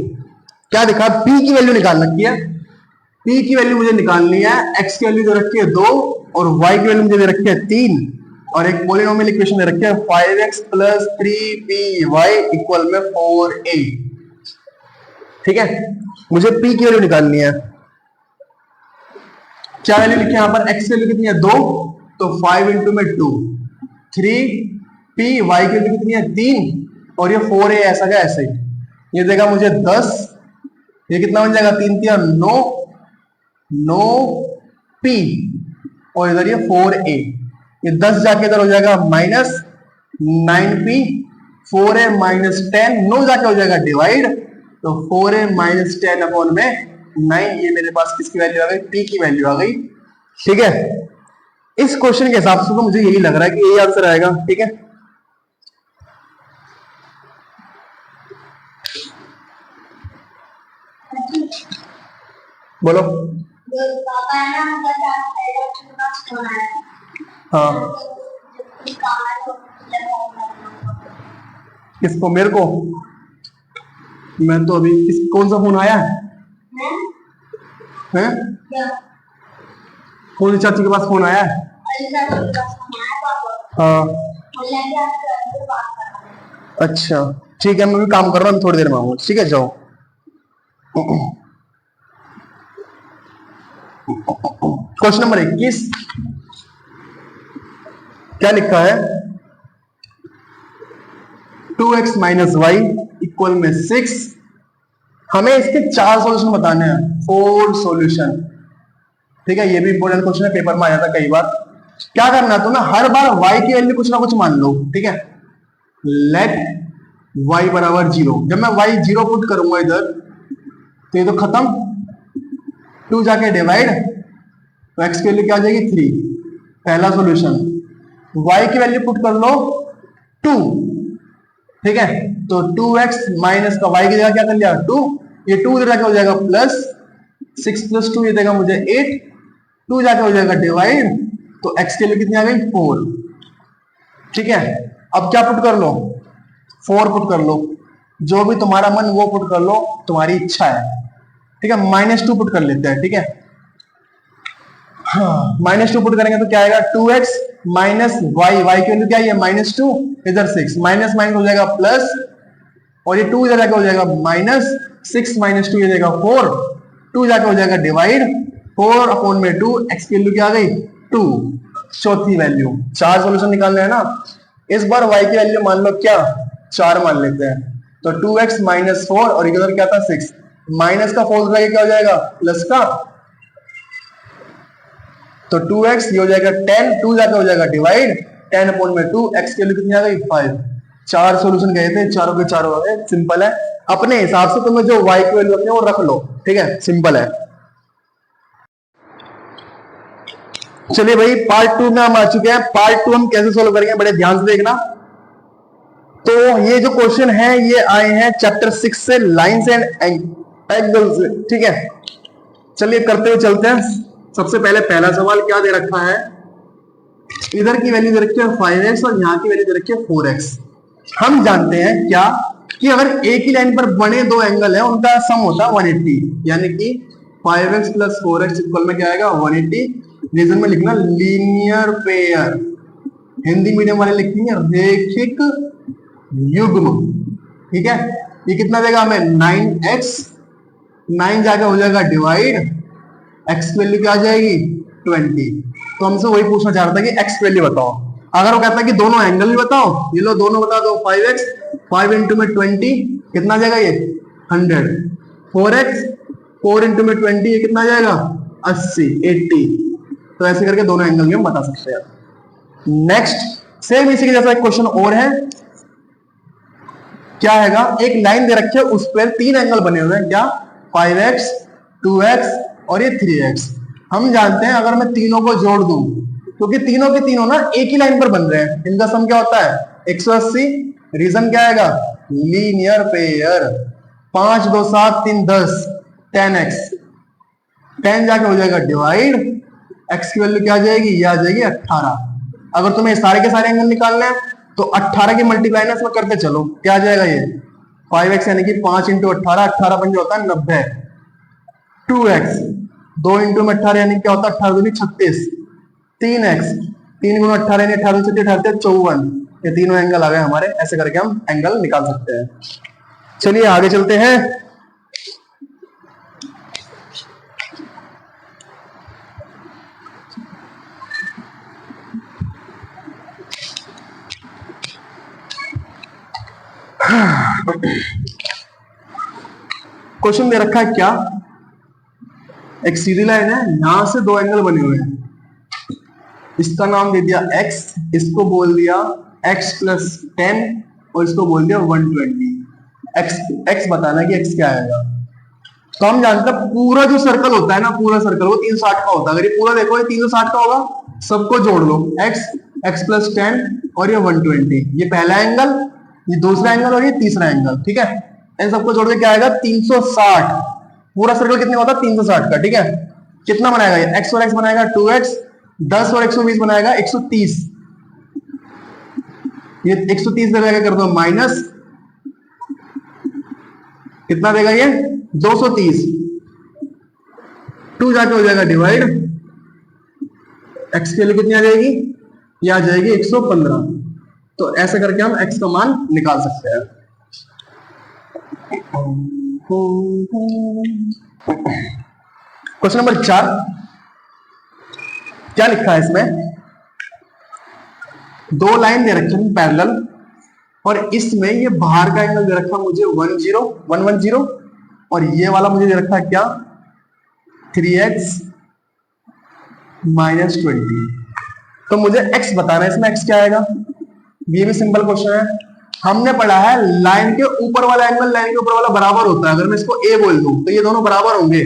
क्या दिखा, p की वैल्यू निकाल रखी है। p की वैल्यू मुझे निकालनी है, x की वैल्यू दे रखी है 2, और y की वैल्यू मुझे दे रखी है 3, और एक पॉलिनोमियल इक्वेशन दे रखी है 5x प्लस 3py इक्वल में 4a। ठीक है, मुझे p की वैल्यू निकालनी है। क्या वैल्यू लिखी है यहाँ पर, x की वैल्यू कितनी है, 2, तो 5 इंटू में 2, 3p, y की वैल्यू कितनी है, 3, और ये 4a ऐसा का ऐसे। ये देगा मुझे 10, ये कितना बन जाएगा, 3 3 9, 9p, और इधर ये 4a। ये 10 जाके इधर हो जाएगा माइनस 9p, 4a माइनस 10, 9 जाके हो जाएगा डिवाइड, तो 4a माइनस 10 अपॉन में 9। ये मेरे पास किसकी वैल्यू आ गई, p की वैल्यू आ गई। ठीक है, इस क्वेश्चन के हिसाब से तो मुझे यही लग रहा है कि यही आंसर आएगा। ठीक है, बोलो। हाँ, किसको, मेरे को? मैं तो अभी कौन सा फोन आया है? कौन सी चाची के पास फोन आया है? हाँ, अच्छा ठीक है, मैं भी काम कर रहा हूँ, थोड़ी देर में आऊंगा। ठीक है, जाओ। क्वेश्चन नंबर 21, क्या लिखा है, 2x माइनस वाई इक्वल में 6। हमें इसके 4 सॉल्यूशन बताने हैं, 4 सॉल्यूशन। ठीक है, ये भी इंपॉर्टेंट क्वेश्चन है, पेपर में आ जाता है कई बार। क्या करना है तुम्हें, हर बार y की वैल्यू कुछ ना कुछ मान लो। ठीक है, लेट y बराबर 0। जब मैं y 0 पुट करूंगा इधर, तो ये तो खत्म, 2 जाके डिवाइड, तो x की वैल्यू क्या आ जाएगी, 3। पहला सॉल्यूशन, y की वैल्यू पुट कर लो 2। ठीक है, तो 2x माइनस का y की जगह क्या कर लिया, 2, ये 2 इधर जाके हो जाएगा प्लस 6 प्लस 2, ये देगा मुझे 8, 2 जाके हो जाएगा डिवाइड, तो x की वैल्यू कितनी आ गई, 4। ठीक है, अब क्या पुट कर लो, 4 पुट कर लो, जो भी तुम्हारा मन वो पुट कर लो, तुम्हारी इच्छा है। ठीक है, -2 पुट कर लेते हैं। ठीक है, हाँ, -2 पुट करेंगे तो क्या आएगा, 2x माइनस वाई, वाई की वैल्यू क्या है, -2, इधर 6, माइनस माइनस हो जाएगा प्लस, और ये 2 इधर जाके हो जाएगा माइनस 6 माइनस 2, ये जाएगा 4, 2 जाके हो जाएगा डिवाइड, 4 अपॉन में 2, x की वैल्यू क्या आ गई, 2। चौथी वैल्यू, 4 सॉल्यूशन निकालना है ना, इस बार y की वैल्यू मान लो क्या, 4 मान लेते हैं, तो 2x माइनस 4, और इधर क्या था 6, माइनस का 4 जाके क्या हो जाएगा, प्लस का, तो 2x ये हो जाएगा 10, 2 जाके हो जाएगा डिवाइड, 10/2, एक्स की वैल्यू कितनी आ गई 5। 4 सॉल्यूशन गए थे, चारों के चारों आ गए। सिंपल है, अपने हिसाब से तुम्हें जो y की वैल्यू रखनी है वो रख लो, ठीक है, सिंपल है। चलिए भाई, पार्ट 2 में हम आ चुके हैं। पार्ट 2 हम कैसे सोल्व करेंगे, बड़े ध्यान से देखना। तो ये जो क्वेश्चन है ये आए हैं चैप्टर 6 से, लाइंस एंड एंगल्स से, ठीक है। चलिए करते हुए चलते हैं। सबसे पहले पहला सवाल क्या दे रखा है, इधर की वैल्यू दे रखी है 5x और यहाँ की वैल्यू दे रखी है 4x। हम जानते हैं क्या कि अगर एक ही लाइन पर बने दो एंगल है उनका सम होता है 180, यानी कि 5x प्लस 4x इक्वल में क्या आएगा 180। रीजन में लिखना लीनियर पेयर, हिंदी मीडियम वाले लिखेंगे रेखिक युग्म, ठीक है। ये कितना देगा हमें 9x, 9 जाके हो जाएगा डिवाइड, x की वैल्यू क्या आ जाएगी 20। तो हमसे वही पूछना चाह रहा था कि x की वैल्यू बताओ। अगर वो कहता है कि दोनों एंगल भी बताओ, ये लो दोनों बता दो, 5x 5 इंटू में 20 कितना आ जाएगा ये 100, 4x 4 इंटू में 20 ये कितना आ जाएगा 80। तो ऐसे करके दोनों एंगल भी हम बता सकते हैं। नेक्स्ट सेम इसी के जैसा एक क्वेश्चन और है। क्या हैगा, एक लाइन दे रखी है उस पर 3 एंगल बने हुए हैं, क्या 5x 2x और ये 3x। हम जानते हैं अगर मैं तीनों को जोड़ दूं, क्योंकि तीनों के तीनों ना एक ही लाइन पर बन रहे हैं, इनका सम क्या होता है 180। रीजन क्या आएगा लीनियर पेयर। 5 2 7 3 10, 10x, 10 जाके हो जाएगा डिवाइड, x की वैल्यू क्या आ जाएगी, ये आ जाएगी 18। अगर तुम्हें सारे के सारे एंगल निकालने हैं तो 18 की मल्टीप्लाई ना इसमें करते चलो, क्या आ जाएगा ये 5x यानी कि 5 इंटू 18, 18 पंजे होता है 90। 2x 2 इंटू में 18 यानी क्या होता है 18 दूनी 36। 3x 3 गुना 18 यानी 18 छत्तीस 54। ये तीनों एंगल आ गए हमारे, ऐसे करके हम एंगल निकाल सकते हैं। चलिए आगे चलते हैं। क्वेश्चन दे रखा है क्या, एक सीधी लाइन है, यहां से दो एंगल बने हुए हैं, इसका नाम दे दिया x, इसको बोल दिया x प्लस 10 और इसको बोल दिया 120। x बताना कि x क्या आएगा। तो हम जानते हैं पूरा जो सर्कल होता है ना, पूरा सर्कल वो 360 का होता है। अगर ये पूरा देखो ये 360 का होगा, सबको जोड़ लो, x प्लस 10 और ये 120, ये पहला एंगल, ये दूसरा एंगल और ये तीसरा एंगल, ठीक है। इन सबको जोड़ के क्या आएगा 360। पूरा सर्कल कितने होता है 360 का, ठीक है। कितना बनाएगा ये x और x बनाएगा 2x, 10 और 120 बनाएगा 130। ये 130 दे कर दो माइनस, कितना देगा ये 230। 2 जाके हो जाएगा डिवाइड, x की वैल्यू कितनी आ जाएगी, ये आ जाएगी 115। तो ऐसे करके हम x का मान निकाल सकते हैं। क्वेश्चन नंबर 4 क्या लिखा है इसमें, दो लाइन दे रखी है पैरेलल और इसमें ये बाहर का एंगल दे रखा मुझे 110 और ये वाला मुझे दे रखा है क्या 3x माइनस 20। तो मुझे x बताना है, इसमें x क्या आएगा। ये भी सिंपल क्वेश्चन है। हमने पढ़ा है लाइन के ऊपर वाला एंगल लाइन के ऊपर वाला बराबर होता है। अगर मैं इसको a बोल दूं तो ये दोनों बराबर होंगे।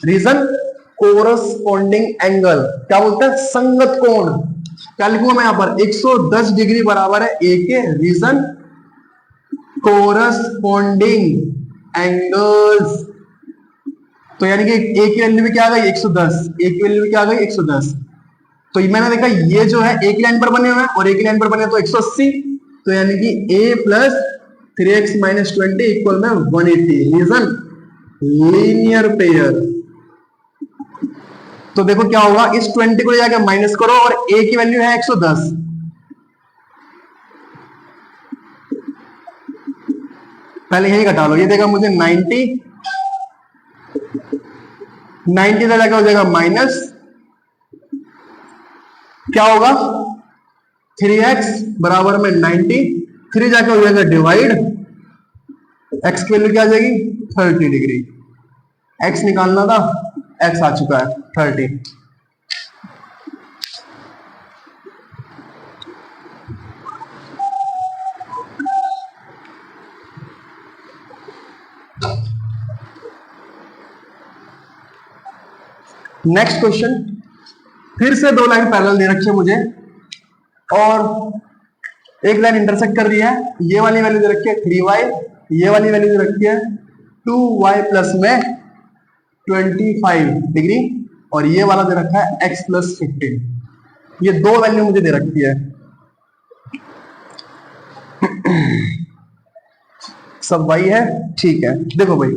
रीजन कोरस्पॉन्डिंग एंगल, क्या बोलते हैं संगत कोण। क्या लिखूंगा मैं यहां पर 110 डिग्री बराबर है a के। रीजन कोरस्पॉन्डिंग एंगल्स, तो यानी कि a की वैल्यू भी क्या आ गई 110, a की वैल्यू भी क्या आ गई 110। तो मैंने देखा ये जो है एक लाइन पर बने हुए हैं और एक लाइन पर बने तो 180, तो यानी कि a plus 3x minus 20 equal में 180। Reason linear pair. तो देखो क्या होगा, इस 20 को जाकर माइनस करो और a की वैल्यू है 110, पहले यही घटा लो। ये देगा मुझे 90 से जाकर हो जाएगा माइनस, क्या होगा 3x बराबर में 90, 3 जाके हो जाएगा डिवाइड, x की वैल्यू क्या आ जाएगी 30 डिग्री। x निकालना था, x आ चुका है 30। नेक्स्ट क्वेश्चन, फिर से दो लाइन पैरेलल दे रखी है मुझे और एक लाइन इंटरसेक्ट कर रही है। ये वाली वैल्यू दे रखी है 3y, ये वाली वैल्यू दे रखी है 2y प्लस में 25 डिग्री और ये वाला दे रखा है x प्लस 15। ये दो वैल्यू मुझे दे रखी है। सब वही है, ठीक है। देखो भाई,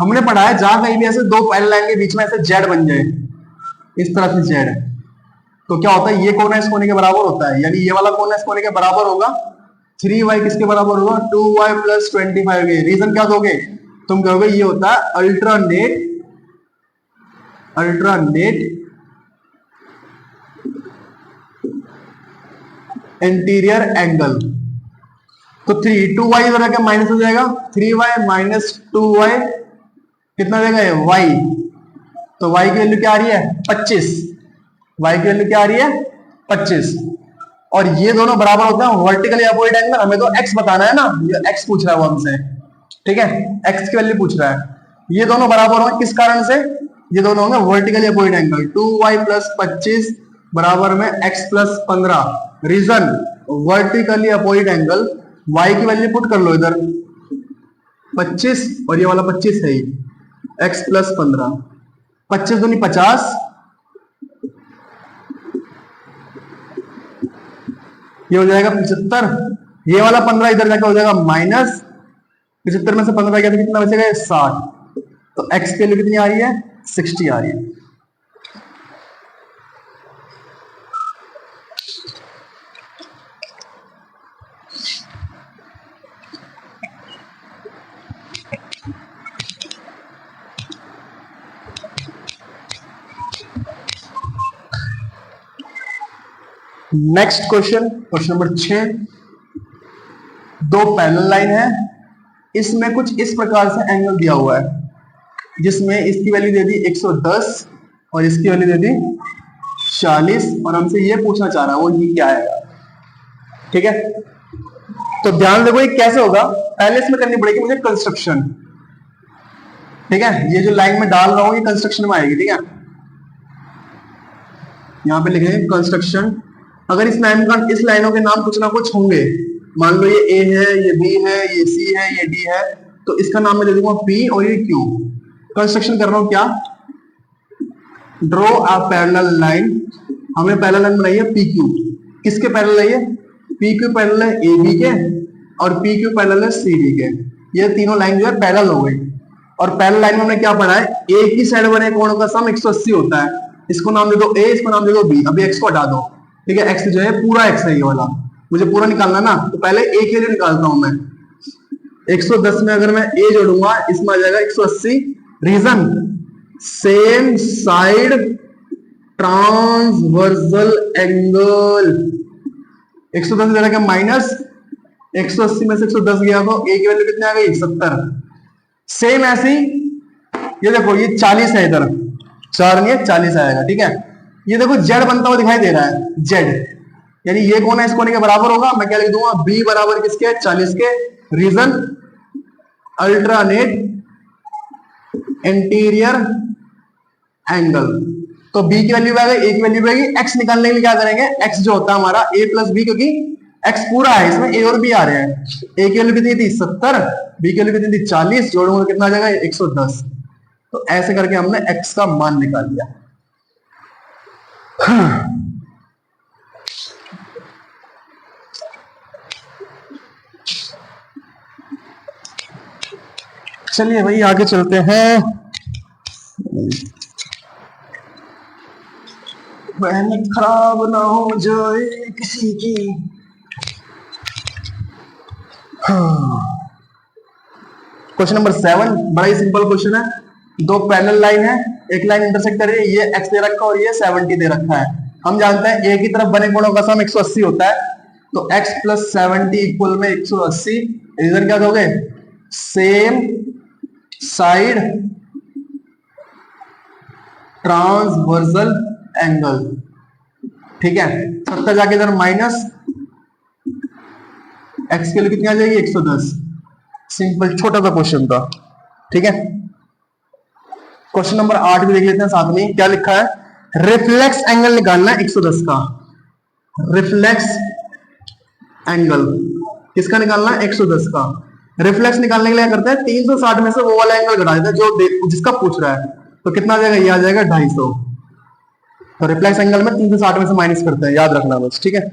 हमने पढ़ा है जहां कहीं भी ऐसे दो पैरेलल लाइन के बीच में ऐसे जेड बन जाए, इस तरह से जेड है, तो क्या होता है, ये कोना इस कोने के बराबर होता है, यानी ये वाला कोना इस कोने के बराबर होगा। 3y किसके बराबर होगा, 2y प्लस 25। रीजन क्या दोगे, तुम कहोगे ये होता है अल्टरनेट इंटीरियर एंगल। तो 2y इधर आके माइनस हो जाएगा, 3y माइनस 2y कितना देगा ये y, तो y की वैल्यू क्या आ रही है 25, y की वैल्यू क्या आ रही है 25। और ये दोनों बराबर होते हैं वर्टिकली अपोजिट एंगल। हमें तो x बताना है ना, ये x पूछ रहा है वो हमसे, ठीक है, x की वैल्यू पूछ रहा है। ये दोनों बराबर होंगे किस कारण से, ये दोनों होंगे vertically opposite angle. 2y plus 25 बराबर में x plus 15। Reason vertically opposite angle, y की वैल्यू पुट कर लो इधर 25 और ये वाला 25 है ही, x प्लस 15, 25 दूनी 50, ये हो जाएगा 75, ये वाला 15 इधर जाकर हो जाएगा माइनस 75 में से 15 गया तो कितना बचेगा 60। तो x की वैल्यू कितनी आ रही है 60 आ रही है। Next question, question number 6। दो पैरेलल लाइन है, इसमें कुछ इस प्रकार से एंगल दिया हुआ है, जिसमें इसकी वैल्यू दे दी 110 और इसकी वैल्यू दे दी 40 और हमसे ये पूछना चाह रहा है वो ये क्या आएगा, ठीक है। तो ध्यान देखो ये कैसे होगा, पहले इसमें करनी पड़ेगी मुझे कंस्ट्रक्शन, ठीक है। ये जो लाइन में डाल रहा हूं ये कंस्ट्रक्शन में आएगी, ठीक है। यहां पे लिखेंगे कंस्ट्रक्शन। अगर इस लाइनों के नाम कुछ ना कुछ होंगे, मान लो ये ए है, ये बी है, ये सी है, ये डी है, तो इसका नाम मैं दे दूंगा पी और ये क्यू। कंस्ट्रक्शन कर रहा हूं क्या, ड्रॉ अ पैरेलल लाइन। हमने पैरेलल लाइन बनाई है पी क्यू, किसके पैरेलल है ये, पी क्यू पैरेलल है ए बी के और पी क्यू पैरेलल है सी डी के। ये तीनों लाइन जो है पैरेलल हो गई। और पैरेलल लाइन में हमने क्या पढ़ा है, एक ही साइड बने कोणों का सम 180 होता है। इसको नाम दे दो ए, इसको नाम दे दो बी। अभी एक्स को हटा दो, ठीक है, एक्स जो है पूरा एक्स है ये वाला, मुझे पूरा निकालना ना, तो पहले ए के लिए निकालता हूं मैं। 110 में अगर मैं ए जोड़ूंगा इसमें आ जाएगा 180। Reason same side transversal angle. 110 दे रखा माइनस 180 में से 110 गया तो ए की वैल्यू कितनी आ गई 70। सेम ऐसी ये देखो ये 40 है, इधर 4 नहीं है 40 आएगा, ठीक है। ये देखो जेड बनता हुआ दिखाई दे रहा है, जेड यानी ये कोना इस कोने के बराबर होगा। मैं क्या लिख दूंगा, बी बराबर किसके 40 के। Reason alternate interior angle. तो बी की वैल्यू आ गई, ए की वैल्यू आएगी। एक्स निकालने के लिए क्या करेंगे, एक्स जो होता है हमारा ए प्लस बी, क्योंकि एक्स पूरा है इसमें ए और बी आ रहे हैं। ए की वैल्यू कितनी थी 70, बी की वैल्यू कितनी थी 40, जोड़ूंगा कितना आ जाएगा 110। तो ऐसे करके हमने एक्स का मान निकाल लिया। चलिए भाई आगे चलते हैं। मेहनत खराब ना हो जाए किसी की। क्वेश्चन नंबर 7 बड़ा ही सिंपल क्वेश्चन है। दो पैरेलल लाइन है, एक लाइन इंटरसेक्ट कर रही है, ये x दे रखा है और ये 70 दे रखा है। हम जानते हैं एक ही तरफ बने कोणों का सम 180 होता है, तो x प्लस 70 इक्वल में 180। रीजन क्या दोगे, सेम साइड ट्रांसवर्सल एंगल, ठीक है। 70 जाके इधर माइनस, x के लिए कितनी आ जाएगी 110। सिंपल छोटा सा क्वेश्चन था, ठीक है। क्वेश्चन नंबर 8 भी देख लेते हैं साथ में। क्या लिखा है? रिफ्लेक्स एंगल निकालना है 110 का। रिफ्लेक्स एंगल किसका निकालना है? 110 का। रिफ्लेक्स निकालने के लिए क्या करते हैं? 360 में से वो वाला एंगल घटा देते हैं जो जिसका पूछ रहा है। तो कितना आ जाएगा? ये आ जाएगा 250। तो रिफ्लेक्स एंगल में 360 में से माइनस करते हैं, याद रखना बस, ठीक है।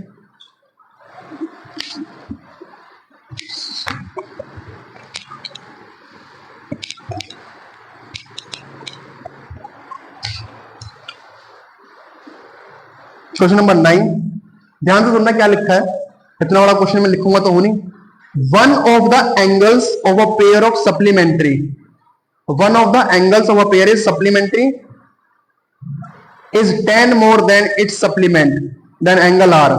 क्वेश्चन नंबर 9, ध्यान से सुनना क्या लिखा है। इतना बड़ा क्वेश्चन में लिखूंगा तो हो नहीं। One of the angles of a pair of supplementary, one of the angles of a pair is supplementary is 10 more than its supplement then angle are.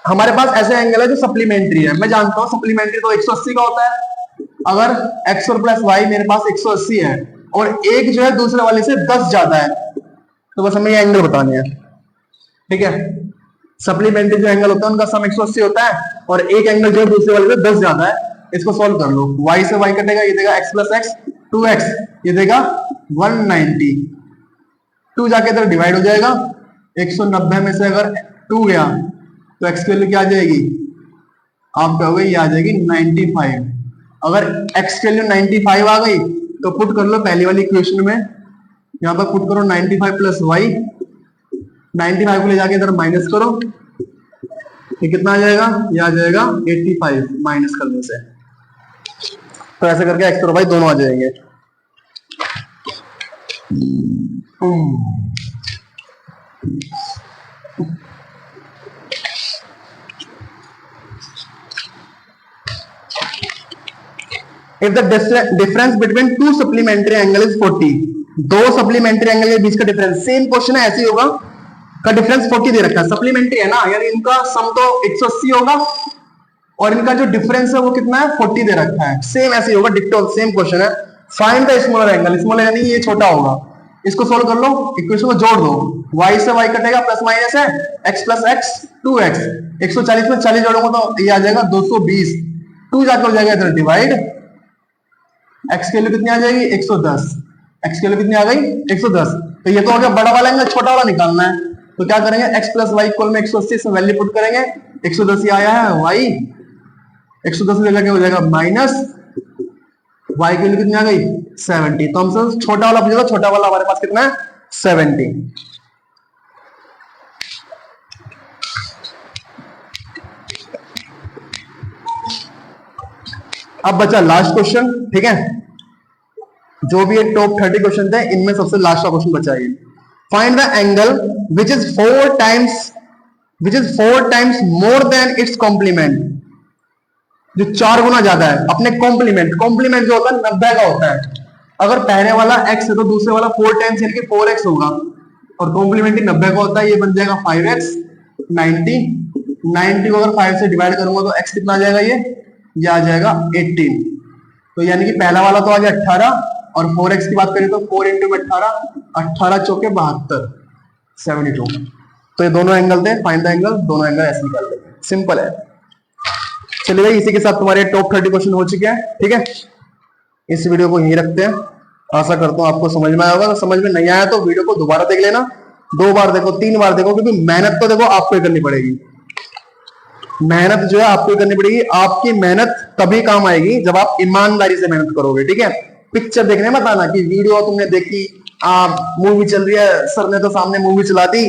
हमारे पास ऐसे एंगल है जो सप्लीमेंट्री है। मैं जानता हूं सप्लीमेंट्री तो 180 का होता है। अगर x और प्लस y मेरे पास 180 है और एक जो है दूसरे वाले से 10 ज्यादा है, तो बस हमें ये एंगल बताने हैं, ठीक है। सप्लीमेंट्री जो एंगल होता है उनका सम 180 होता है और एक एंगल जो है दूसरे वाले से 10 ज्यादा है। इसको सॉल्व कर लो। y से y कटेगा, ये देगा x प्लस x 2x, ये देगा 190। 2 जाके इधर डिवाइड हो जाएगा। 190 में से अगर 2 गया तो x की वैल्यू क्या आ जाएगी? आप कहोगे ये आ जाएगी 95। अगर x की वैल्यू 95 आ गई तो पुट कर लो पहली वाली इक्वेशन में। यहां पर पुट करो 95 प्लस y, 95 को ले जाके इधर माइनस करो, ये कितना आ जाएगा? ये आ जाएगा 85 माइनस करने से। तो ऐसे करके x और y दोनों आ जाएंगे। If the difference between two supplementary angle is 40, दो सप्लीमेंट्री एंगल के बीच का डिफरेंस, सेम क्वेश्चन है ऐसे ही होगा, का डिफरेंस 40 दे रखा है। सप्लीमेंट्री है ना, यानी इनका सम तो 180 होगा और इनका जो डिफरेंस है वो कितना है? 40 दे रखा है। सेम ऐसे ही होगा, डिक्टो सेम क्वेश्चन है। Find the smaller angle, smaller यानी ये छोटा होगा। इसको सोल्व कर लो, इक्वेशन को जोड़ दो। y से y कटेगा, प्लस माइनस है, x प्लस x 2x, 140 में 40 जोड़ोगे तो ये आ जाएगा 220। 2 जाकर हो जाएगा इधर डिवाइड, x की वैल्यू कितनी आ जाएगी? 110। x की वैल्यू कितनी आ गई? 110। तो ये तो हो गया बड़ा वाला एंगल, छोटा वाला निकालना है। तो क्या करेंगे? x प्लस वाई इक्वल में 180 से वैल्यू पुट करेंगे। 110 ही आया है, y 110 ले जाके हो जाएगा माइनस, y की वैल्यू कितनी आ गई? 70। तो हमसे छोटा वाला पूछेगा, छोटा वाला हमारे पास कितना है? 70। अब बचा लास्ट क्वेश्चन, ठीक है। जो भी ये टॉप 30 क्वेश्चन थे इनमें सबसे लास्ट का क्वेश्चन बचा है। Find the angle which is 4 times more than its complement, जो 4 गुना ज्यादा है अपने कॉम्प्लीमेंट। कॉम्प्लीमेंट जो होता है 90 का होता है। अगर पहले वाला x है तो दूसरे वाला 4 टाइम्स यानी कि 4x होगा और कॉम्प्लीमेंट 90 का होता है। ये बन जाएगा 5x 90 को अगर 5 से डिवाइड करूंगा तो x कितना आ जाएगा? ये आ जाएगा 18। तो यानी कि पहला वाला तो आ गया 18 और 4x की बात करें तो 4 इंटू 18 चौके 72 72। तो ये दोनों एंगल थे, फाइंड द एंगल, दोनों एंगल ऐसे निकाल देंगे, सिंपल है। चलिए भाई, इसी के साथ तुम्हारे टॉप 30 क्वेश्चन हो चुके हैं, ठीक है। इस वीडियो को यहीं रखते हैं। आशा करता हूं आपको समझ में आया होगा। समझ में नहीं आया तो वीडियो को दोबारा देख लेना, 2 बार देखो, 3 बार देखो, क्योंकि मेहनत तो देखो आपको ही करनी पड़ेगी। मेहनत जो है आपको ही करनी पड़ेगी। आपकी मेहनत तभी काम आएगी जब आप ईमानदारी से मेहनत करोगे, ठीक है। पिक्चर देखने मत आना कि वीडियो तुमने देखी, मूवी चल रही है, सर ने तो सामने मूवी चला दी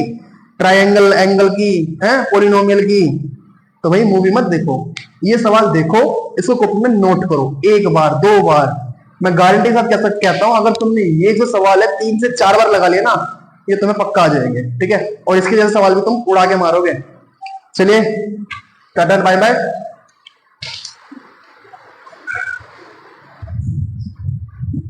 ट्रायंगल एंगल की है, पॉलिनोमियल की, तो भाई मूवी मत देखो, ये सवाल देखो, इसको कॉपी में नोट करो 1 बार 2 बार। मैं गारंटी के साथ कहता हूं, अगर तुमने ये जो सवाल है 3 से 4 बार लगा लिया ना, ये तुम्हें पक्का आ जाएंगे, ठीक है। और इसके जैसे सवाल भी तुम उड़ा के मारोगे। चलिए टाटा बाय बाय।